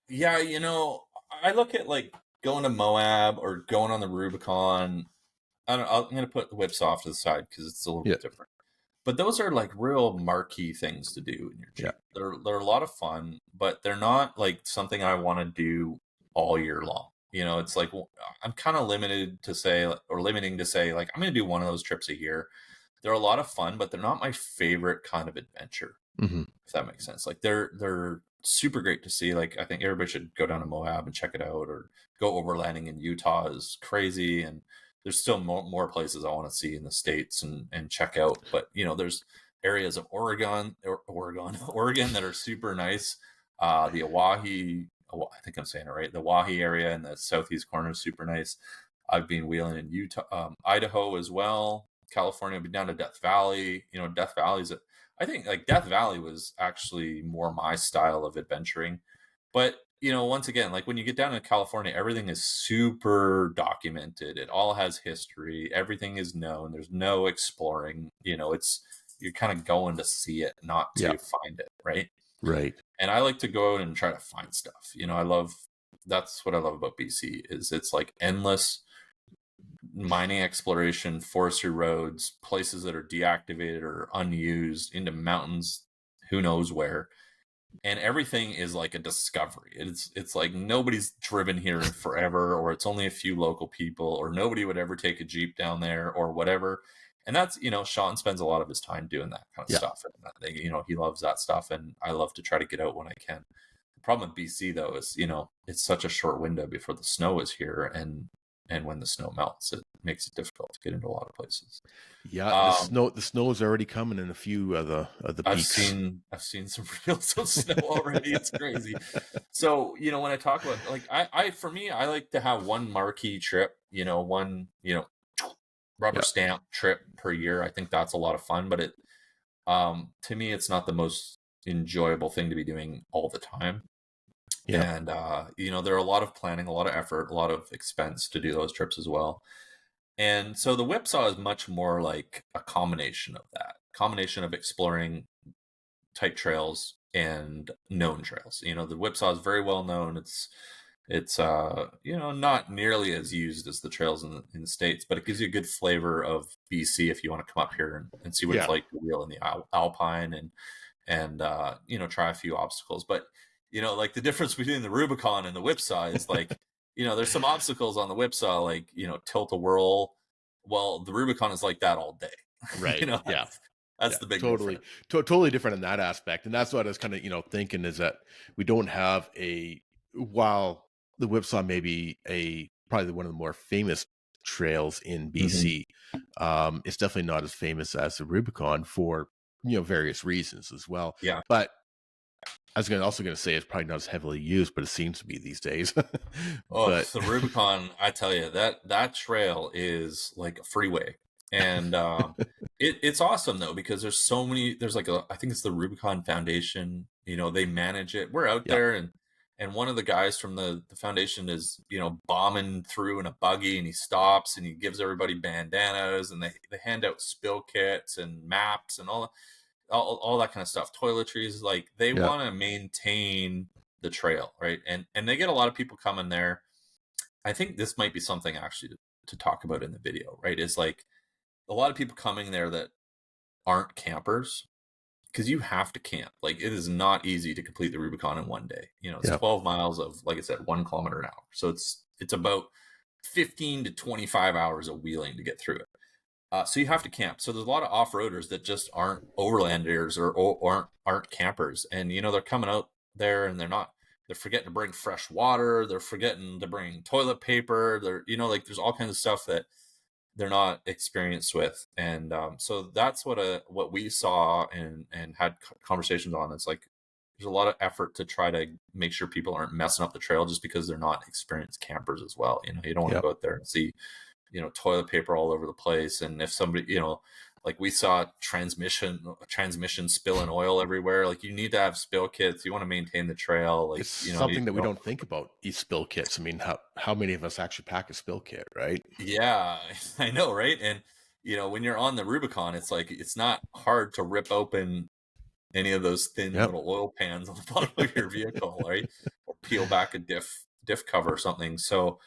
Yeah, I look at like going to Moab or going on the Rubicon. I'm going to put the whips off to the side because it's a little Yeah, bit different. But those are like real marquee things to do in your yeah, Jeep. They're a lot of fun, but they're not like something I want to do all year long. It's like, I'm kind of limited to say, or limiting to say, like, I'm going to do one of those trips a year. They're a lot of fun, but they're not my favorite kind of adventure, hmm, if that makes sense. Like they're super great to see. Like I think everybody should go down to Moab and check it out, or go overlanding in Utah is crazy, and there's still more places I want to see in the States and check out. But there's areas of Oregon that are super nice. The Oahe, I think I'm saying it right. The Oahe area in the southeast corner is super nice. I've been wheeling in Utah, Idaho as well. California, I've been down to Death Valley. Death Valley's I think like Death Valley was actually more my style of adventuring. But, once again, like when you get down to California, everything is super documented. It all has history. Everything is known. There's no exploring. You're kind of going to see it, not yeah, to find it, right? right, And I like to go out and try to find stuff. That's what I love about BC is it's like endless mining exploration, forestry roads, places that are deactivated or unused, into mountains, who knows where. And everything is like a discovery. It's like nobody's driven here in forever, or it's only a few local people, or nobody would ever take a Jeep down there or whatever. And that's, Sean spends a lot of his time doing that kind of yeah. stuff. And he loves that stuff, and I love to try to get out when I can. The problem with BC though is, it's such a short window before the snow is here, and when the snow melts, it makes it difficult to get into a lot of places. Yeah, Um, the snow is already coming in a few of the I've peaks. seen I've seen some reels of snow already. It's crazy. So, when I talk about like I for me, I like to have one marquee trip, one, rubber Yeah, stamp trip per year. I think that's a lot of fun, but to me it's not the most enjoyable thing to be doing all the time. yeah, And there are a lot of planning, a lot of effort, a lot of expense to do those trips as well. And so the whipsaw is much more like a combination of that, combination of exploring tight trails and known trails. The whipsaw is very well known. It's not nearly as used as the trails in the States, but it gives you a good flavor of BC if you want to come up here and see what it's yeah, like to wheel in the Alpine and try a few obstacles. But like the difference between the Rubicon and the whipsaw is like, there's some obstacles on the whipsaw, like tilt a whirl. Well, the Rubicon is like that all day. right. Yeah, That's yeah, the big totally, difference. totally different in that aspect. And that's what I was kind of, thinking is that we don't have while the whipsaw may be a probably one of the more famous trails in Hmm. BC. It's definitely not as famous as the Rubicon for various reasons as well. Yeah. But I was also going to say it's probably not as heavily used, but it seems to be these days. Oh, But the Rubicon, I tell you, that trail is like a freeway. And it's awesome though, because there's so many, there's like I think it's the Rubicon Foundation, they manage it. We're out yep, there, and one of the guys from the foundation is, bombing through in a buggy, and he stops and he gives everybody bandanas, and they hand out spill kits and maps and all that kind of stuff, toiletries. Like, they yep, want to maintain the trail, right? And they get a lot of people coming there. I think this might be something actually to talk about in the video, right? Is like a lot of people coming there that aren't campers, because you have to camp. Like, it is not easy to complete the Rubicon in one day. It's yep, 12 miles of, like I said, 1 kilometer an hour. So it's about 15 to 25 hours of wheeling to get through it. So you have to camp. So there's a lot of off-roaders that just aren't overlanders, or aren't campers, and they're coming out there and they're forgetting to bring fresh water. They're forgetting to bring toilet paper. They're like, there's all kinds of stuff that they're not experienced with, and so that's what we saw and had conversations on. It's like there's a lot of effort to try to make sure people aren't messing up the trail just because they're not experienced campers as well. You don't want to yep. go out there and see toilet paper all over the place. And if somebody, like, we saw transmission spilling oil everywhere. Like, you need to have spill kits. You want to maintain the trail. Like, It's you something that we don't. don't think about, these spill kits. I mean, how many of us actually pack a spill kit, right? Yeah, I know, right? And when you're on the Rubicon, it's like, it's not hard to rip open any of those thin Yep, little oil pans on the bottom of your vehicle, right? Or peel back a diff cover or something. So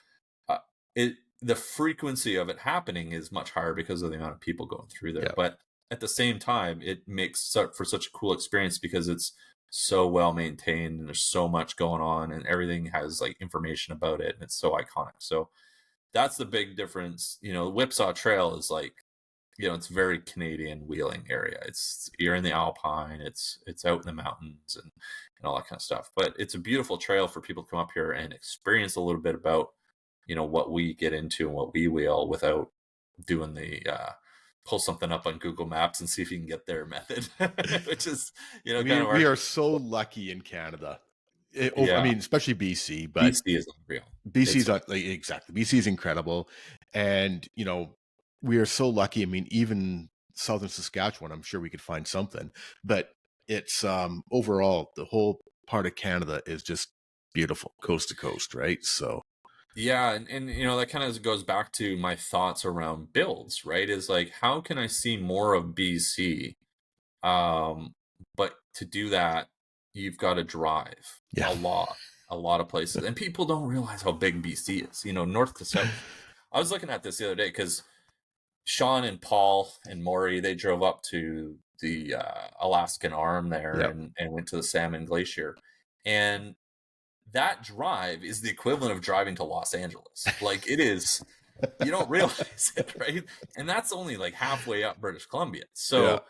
uh, it the frequency of it happening is much higher because of the amount of people going through there. yep, But at the same time, it makes for such a cool experience because it's so well maintained, and there's so much going on, and everything has like information about it, and it's so iconic. So that's the big difference. The Whipsaw Trail is like, it's very Canadian wheeling area. You're in the Alpine, it's out in the mountains, and all that kind of stuff. But it's a beautiful trail for people to come up here and experience a little bit about, what we get into and what we wheel, without doing the pull something up on Google Maps and see if you can get there method, which is, kind of we our, are so lucky in Canada. I yeah. mean, especially BC, but BC is unreal. It's BC's like, exactly. BC's incredible, and we are so lucky. I mean, even southern Saskatchewan, I'm sure we could find something, but it's overall the whole part of Canada is just beautiful, coast to coast, right? So Yeah, and that kind of goes back to my thoughts around builds, right? Is like, how can I see more of BC? Um, but to do that, you've got to drive yeah, a lot of places, and people don't realize how big BC is. North to south. I was looking at this the other day because Sean and Paul and Maury, they drove up to the Alaskan Arm there, yep. and went to the Salmon Glacier, and that drive is the equivalent of driving to Los Angeles. Like, it is, you don't realize it, right? And that's only like halfway up British Columbia. Yeah. So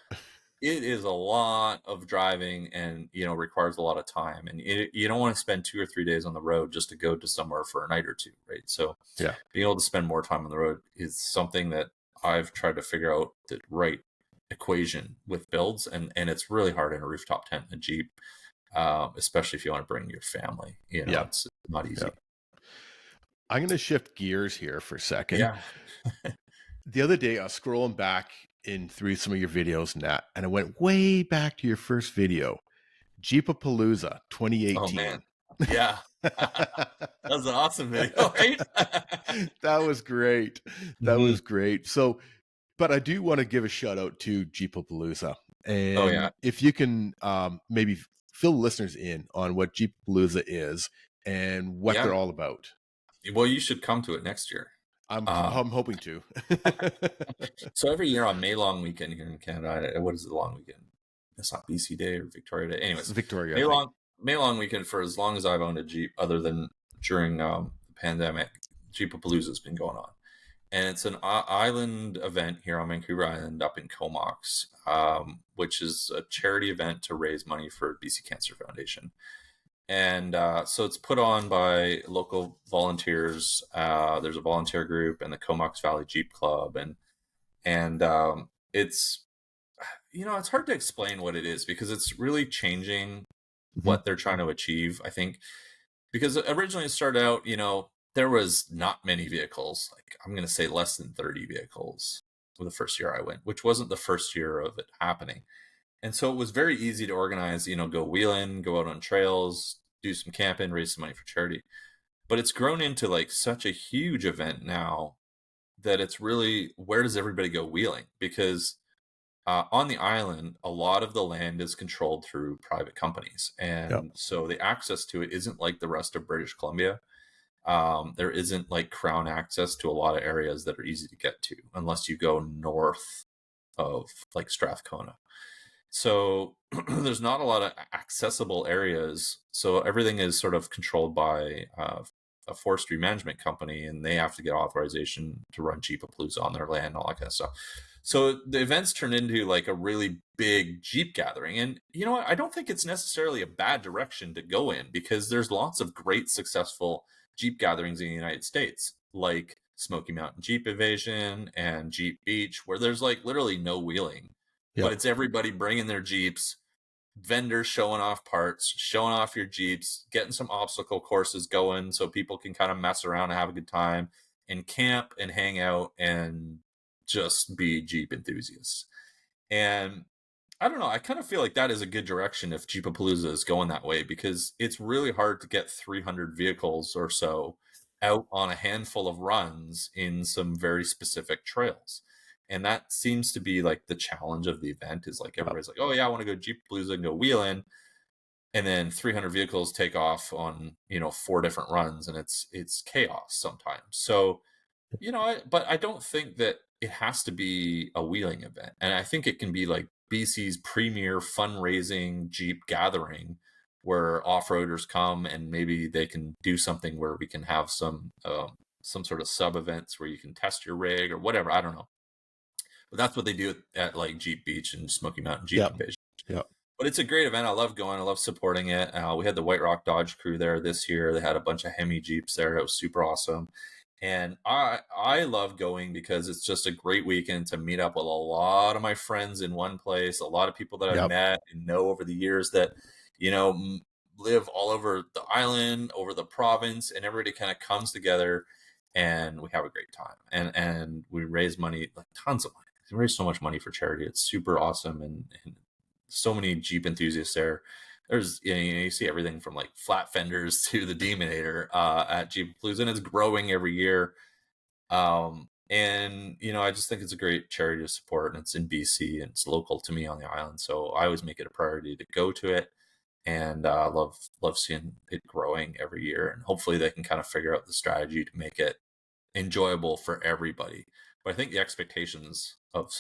it is a lot of driving, and requires a lot of time, and you don't want to spend 2 or 3 days on the road just to go to somewhere for a night or two, right? So Yeah. being able to spend more time on the road is something that I've tried to figure out the right equation with builds, and it's really hard in a rooftop tent in a Jeep, especially if you want to bring your family. Yeah. It's not Yeah. easy. I'm going to shift gears here for a second. Yeah. The other day, I was scrolling back in through some of your videos and I went way back to your first video, Jeepapalooza Oh man. 2018. Yeah. That was an awesome video, right? That was great. That Hmm. was great. So, but I do want to give a shout out to Jeepapalooza. Oh yeah. And if you can maybe fill listeners in on what Jeepapalooza is and what they're Yeah. all about. Well, you should come to it next year. I'm hoping to. So every year on May long weekend here in Canada, what is the long weekend? It's not BC Day or Victoria Day. It's Anyways, Victoria, I May think. long May long weekend, for as long as I've owned a Jeep, other than during the pandemic, Jeepapalooza has been going on, and it's an island event here on Vancouver Island, up in Comox, which is a charity event to raise money for BC Cancer Foundation. And so it's put on by local volunteers. There's a volunteer group and the Comox Valley Jeep Club, and it's, it's hard to explain what it is because it's really changing Hmm. what they're trying to achieve. I think because originally it started out, there was not many vehicles. Like I'm going to say less than 30 vehicles for the first year I went, which wasn't the first year of it happening. And so it was very easy to organize, go wheeling, go out on trails, do some camping, raise some money for charity. But it's grown into like such a huge event now that it's really, where does everybody go wheeling? Because on the island, a lot of the land is controlled through private companies. Yep. And so the access to it isn't like the rest of British Columbia. There isn't like crown access to a lot of areas that are easy to get to unless you go north of like Strathcona. So there's not a lot of accessible areas. So everything is sort of controlled by a forestry management company, and they have to get authorization to run Jeepapalooza on their land, all that kind of stuff. So the events turn into like a really big Jeep gathering. And you know what? I don't think it's necessarily a bad direction to go in because there's lots of great successful Jeep gatherings in the United States, like Smoky Mountain Jeep Invasion and Jeep Beach, where there's like literally no wheeling, but Yep. it's everybody bringing their Jeeps, vendors showing off parts, showing off your Jeeps, getting some obstacle courses going so people can kind of mess around and have a good time and camp and hang out and just be Jeep enthusiasts. And I don't know, I kind of feel like that is a good direction if Jeepapalooza is going that way because it's really hard to get 300 vehicles or so out on a handful of runs in some very specific trails. And that seems to be like the challenge of the event is like Yep. everybody's like, oh yeah, I want to go Jeepapalooza and go wheeling. And then 300 vehicles take off on, 4 different runs and it's chaos sometimes. So but I don't think that it has to be a wheeling event. And I think it can be like BC's premier fundraising Jeep gathering where off-roaders come and maybe they can do something where we can have some sort of sub events where you can test your rig or whatever. I don't know. But that's what they do at like Jeep Beach and Smoky Mountain Jeep Yep. Invasion. Yep. But it's a great event. I love going. I love supporting it. We had the White Rock Dodge crew there this year. They had a bunch of Hemi Jeeps there. It was super awesome. And I love going because it's just a great weekend to meet up with a lot of my friends in one place, a lot of people that I've Yep. met and know over the years that, live all over the island, over the province, and everybody kind of comes together and we have a great time. And we raise money, like tons of money. We raise so much money for charity. It's super awesome and so many Jeep enthusiasts there. There's you see everything from like flat fenders to the Demonator at Jeep Blues, and it's growing every year. And I just think it's a great charity to support, and it's in BC and it's local to me on the island, so I always make it a priority to go to it. And love seeing it growing every year, and hopefully they can kind of figure out the strategy to make it enjoyable for everybody. But I think the expectations of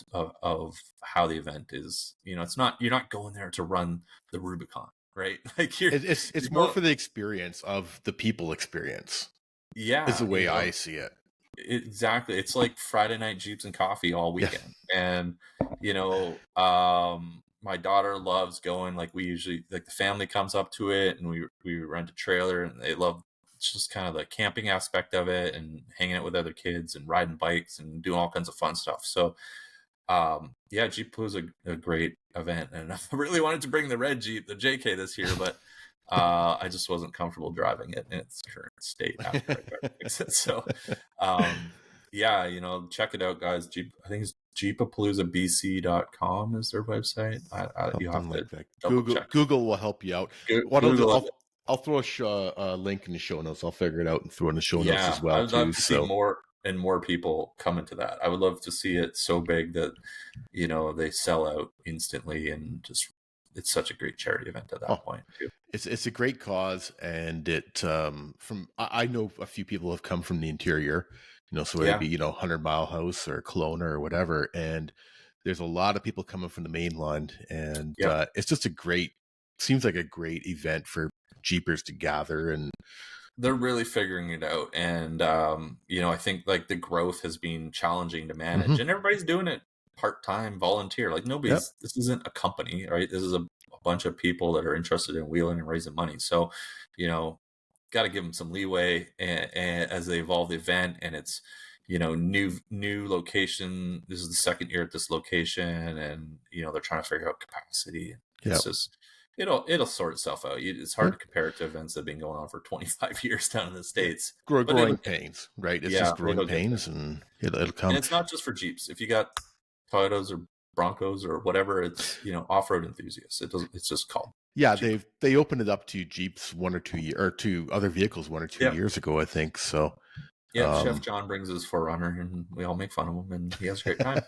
how the event is, it's not, you're not going there to run the Rubicon, right? Like It's you're more going, for the experience of the people experience. Is the yeah, way I see it. exactly. It's like Friday night Jeeps and coffee all Yeah. weekend. And my daughter loves going. Like we usually, like the family comes up to it and we rent a trailer and they love just kind of the camping aspect of it and hanging out with other kids and riding bikes and doing all kinds of fun stuff. So yeah, Jeep was a great event, and I really wanted to bring the red Jeep, the JK, this year, but I just wasn't comfortable driving it in its current state after I tried to fix it. So yeah, check it out, guys. Jeep, I think it's jeepapaloozabc.com is their website. You Something have to like that. double check it. Google will help you out. What I'll do, Google it. I'll throw a link in the show notes. I'll figure it out and throw in the show notes Yeah, as well I'd love too. to see So more and more people come into that. I would love to see it so big that they sell out instantly, and just it's such a great charity event at that oh, point too. it's a great cause, and it from I know a few people have come from the interior, so whether it Yeah, be 100 Mile House or Kelowna or whatever, and there's a lot of people coming from the mainland, and yep. it's just seems like a great event for Jeepers to gather. And They're really figuring it out, and I think like the growth has been challenging to manage, Mhm. and everybody's doing it part-time volunteer. Like Yep. this isn't a company, right? This is a bunch of people that are interested in wheeling and raising money. So, you know, got to give them some leeway and as they evolve the event, and it's, you know, new location. This is the second year at this location, and you know they're trying to figure out capacity. It's Yep. just it'll sort itself out. It's hard Yeah. to compare it to events that have been going on for 25 years down in the Yeah. States, but Growing it'll get pains, right? It's yeah, just growing it'll get there. pains, and it'll And come. it's not just for Jeeps. If you got Toyotas or Broncos or whatever, it's, you know, off-road enthusiasts. It doesn't. It's just called Yeah, Jeep. they opened it up to Jeeps 1 or 2 years, or to other vehicles 1 or 2 Yep. years ago, I think. So, Yep. Chef John brings his Forerunner, and we all make fun of him, and he has a great time.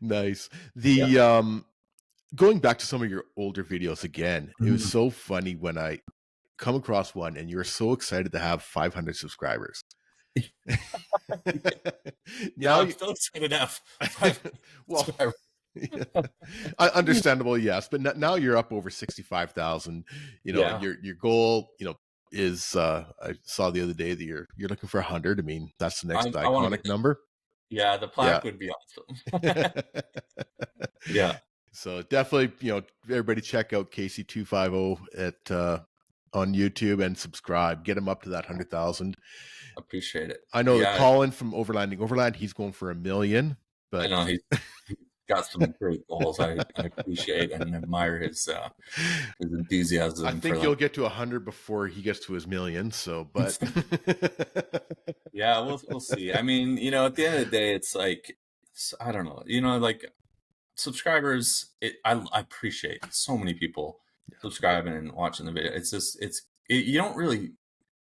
nice. Yeah. The going back to some of your older videos again, it was Mhm. so funny when I come across one and you're so excited to have 500 subscribers. You know, now I'm you still excited to have 5 well subscribers. yeah. Understandable, yes, but now you're up over 65,000. You know, Yeah. your goal, you know, is I saw the other day that you're looking for 100. I mean, that's the next I wanna iconic get there. number. Yeah, the Yeah. plaque would be awesome. Yeah. So definitely, you know, everybody check out Casey250 at on YouTube and subscribe. Get him up to that 100,000. Appreciate it. I know that Yeah, Colin from Overlanding Overland, he's going for 1 million, I but know he's got some great goals. I appreciate and admire his I enthusiasm for think them. he'll get to 100 before he gets to his million. So, but Yeah, we'll see. I mean, you know, at the end of the day, it's like I don't know. You know, like subscribers, I appreciate so many people subscribing and watching the video. It's just you don't really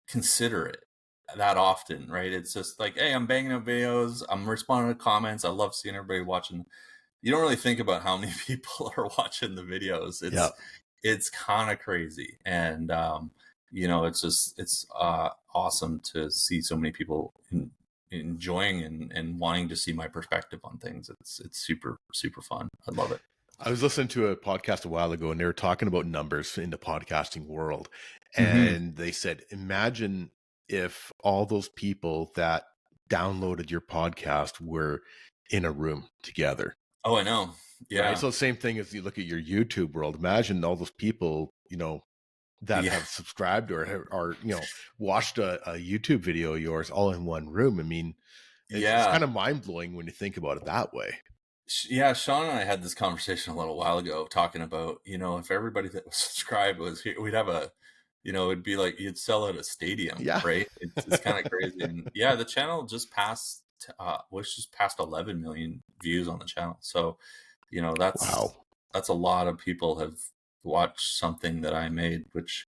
consider it that often, right? It's just like, hey, I'm banging out videos, I'm responding to comments. I love seeing everybody watching. You don't really think about how many people are watching the videos. yeah, It's kind of crazy, and you know, it's awesome to see so many people enjoying and wanting to see my perspective on things. It's super fun. I love it. I was listening to a podcast a while ago and they were talking about numbers in the podcasting world. Hmm. And they said, imagine if all those people that downloaded your podcast were in a room together, Oh, I know. right? Yeah, So same thing as you look at your YouTube world. Imagine all those people, you know, that yeah, have subscribed or you know, watched a YouTube video of yours all in one room. I mean, it's yeah. kind of mind blowing when you think about it that way. Yeah, Sean and I had this conversation a little while ago talking about, you know, if everybody that was subscribed was here, we'd have a, you know, it'd be like you'd sell out a stadium, Yeah. right? It's kind of crazy. And yeah, the channel just passed, was just past 11 million views on the channel. So, you know, Wow. that's a lot of people have watched something that I made, which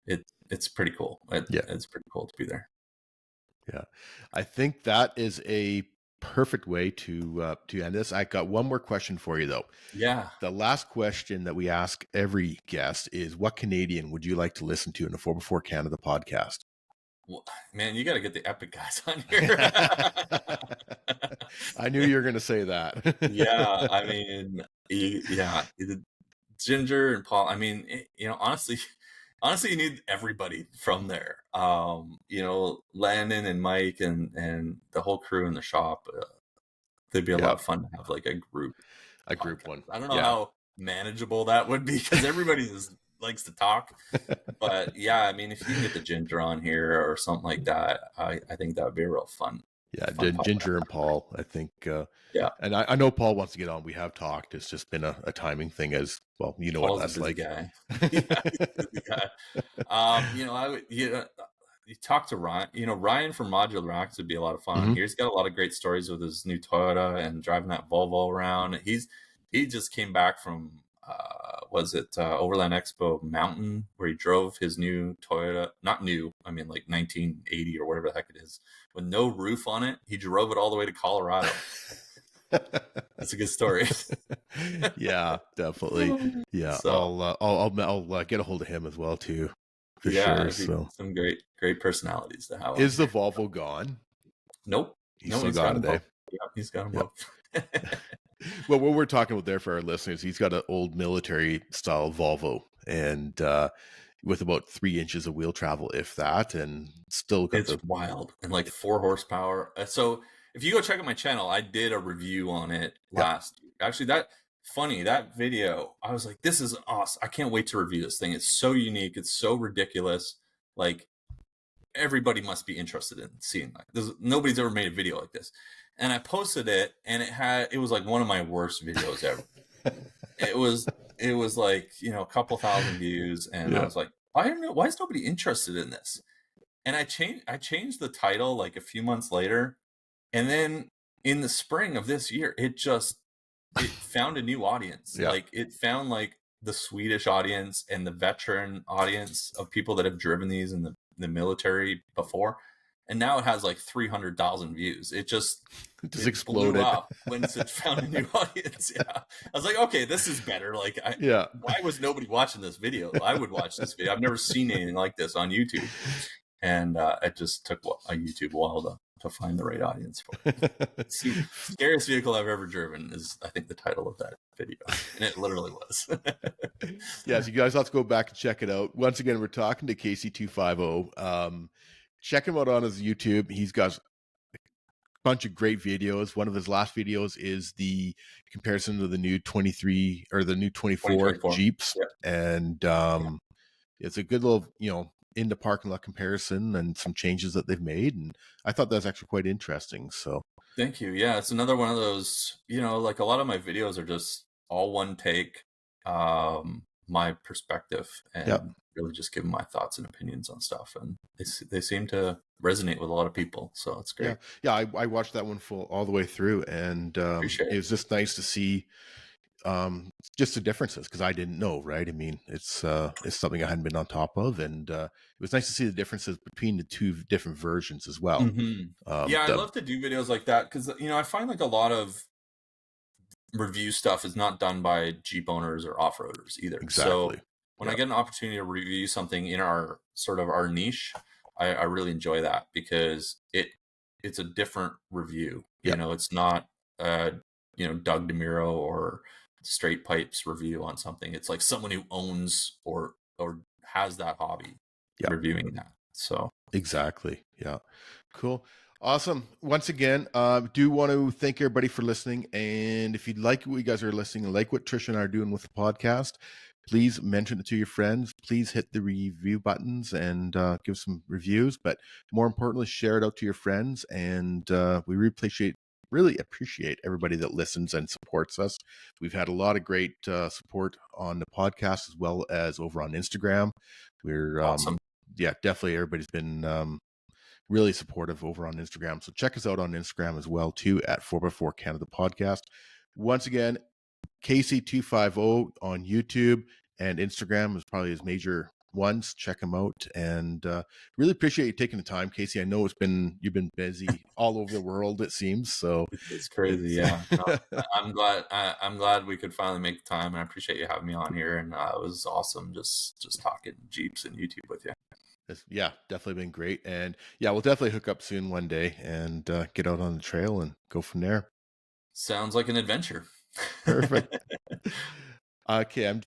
it's pretty cool. Yeah. It's pretty cool to be there. Yeah, I think that is a perfect way to end this. I got one more question for you though. Yeah. The last question that we ask every guest is, "What Canadian would you like to listen to in the 4x4 Canada podcast?" Well, man, you got to get the epic guys on here. I knew you were going to say Yeah, I that. mean, yeah, Ginger and Paul. I mean, you know, honestly, you need everybody from there. You know, Landon and Mike and the whole crew in the shop. They'd be a lot Yeah, of fun to have like a group a group podcast. one. I don't know Yeah. how manageable that would be because everybody just likes to talk. But yeah, I mean, if you can get the Ginger on here or something like that, I think that would be a real Yeah, fun podcast. Ginger and Paul, I think, Yeah, and I know Paul wants to get on. We have talked. It's just been a timing thing, as well. You know what Paul's a that's busy like. guy. Yeah, he's a busy guy. You know, I would, you talk to Ryan, you know, Ryan from Modular Racks would be a lot of fun. Hmm. He's got a lot of great stories with his new Toyota and driving that Volvo around. He just came back from, was it Overland Expo Mountain, where he drove his new Toyota, not new, I mean like 1980 or whatever the heck it is, with no roof on it. He drove it all the way to Colorado. That's a good story. Yeah, definitely. Yeah, So I'll get a hold of him as well too, for yeah, sure. it'd be So, some great personalities to have on is the here. Volvo gone? Nope. He's No, still he's got got them it, eh? both. Yeah, he's got them Yep. both. Well, what we're talking about there for our listeners, he's got an old military style Volvo, and with about 3 inches of wheel travel, if that, and still got It's the wild and like 4 horsepower. So if you go check out my channel, I did a review on it Yep. last year. Actually, that video, I was like, this is awesome. I can't wait to review this thing. It's so unique. It's so ridiculous. Like, everybody must be interested in seeing like this. Nobody's ever made a video like this. And I posted it, and it was like one of my worst videos ever. It was like, a couple thousand views, and I Yeah. was like, why is nobody interested in this? And I changed the title like a few months later, and then in the spring of this year, it found a new audience. Yeah. Like, it found like the Swedish audience and the veteran audience of people that have driven these in the military before. And now it has like 300,000 views. It just It blew exploded. up when it found a new audience. Yeah. I was like, okay, this is better. Like, Yeah. why was nobody watching this video? I would watch this video. I've never seen anything like this on YouTube. And it just took a YouTube a while to find the right audience for it. Scariest vehicle I've ever driven is, I think, the title of that video. And it literally was. Yeah, so you guys have to go back and check it out. Once again, we're talking to KC250. Check him out on his YouTube. He's got a bunch of great videos. One of his last videos is the comparison of the new 23 or the new 24 2024. Jeeps. Yeah. And it's a good little, in the parking lot comparison and some changes that they've made. And I thought that was actually quite interesting. So Thank you. Yeah, it's another one of those, like a lot of my videos are just all one take, my perspective, yeah. and really just giving my thoughts and opinions on stuff. And they seem to resonate with a lot of people. So it's great. Yeah. I watched that one full all the way through, and Appreciate it it. was just nice to see just the differences, because I didn't know, right? I mean, it's something I hadn't been on top of, and it was nice to see the differences between the two different versions as well. Yeah, I The love to do videos like that because, I find like a lot of review stuff is not done by Jeep owners or off-roaders either. So exactly. when I Yeah. get an opportunity to review something in our sort of our niche, I really enjoy that because it's a different review. Yeah. It's not Doug DeMuro or Straight Pipes review on something. It's like someone who owns or has that hobby Yeah. reviewing that. So Exactly. Yeah. Cool. Awesome. Once again, do want to thank everybody for listening. And if you like what you guys are listening, like what Trish and I are doing with the podcast, please mention it to your friends. Please hit the review buttons and give some reviews. But more importantly, share it out to your friends. And we really appreciate everybody that listens and supports us. We've had a lot of great support on the podcast as well as over on Instagram. We're awesome. yeah, definitely everybody's been really supportive over on Instagram. So check us out on Instagram as well too at 4x4 Canada Podcast. Once again, KC250 on YouTube and Instagram is probably his major ones. Check them out, and really appreciate you taking the time, Casey. I know you've been busy all over the world, it seems. So It's crazy, yeah. No, I'm glad we could finally make the time, and I appreciate you having me on here. And it was awesome just talking Jeeps and YouTube with you. Yeah, definitely been great. And yeah, we'll definitely hook up soon one day and get out on the trail and go from there. Sounds like an adventure. Perfect. Okay, I'm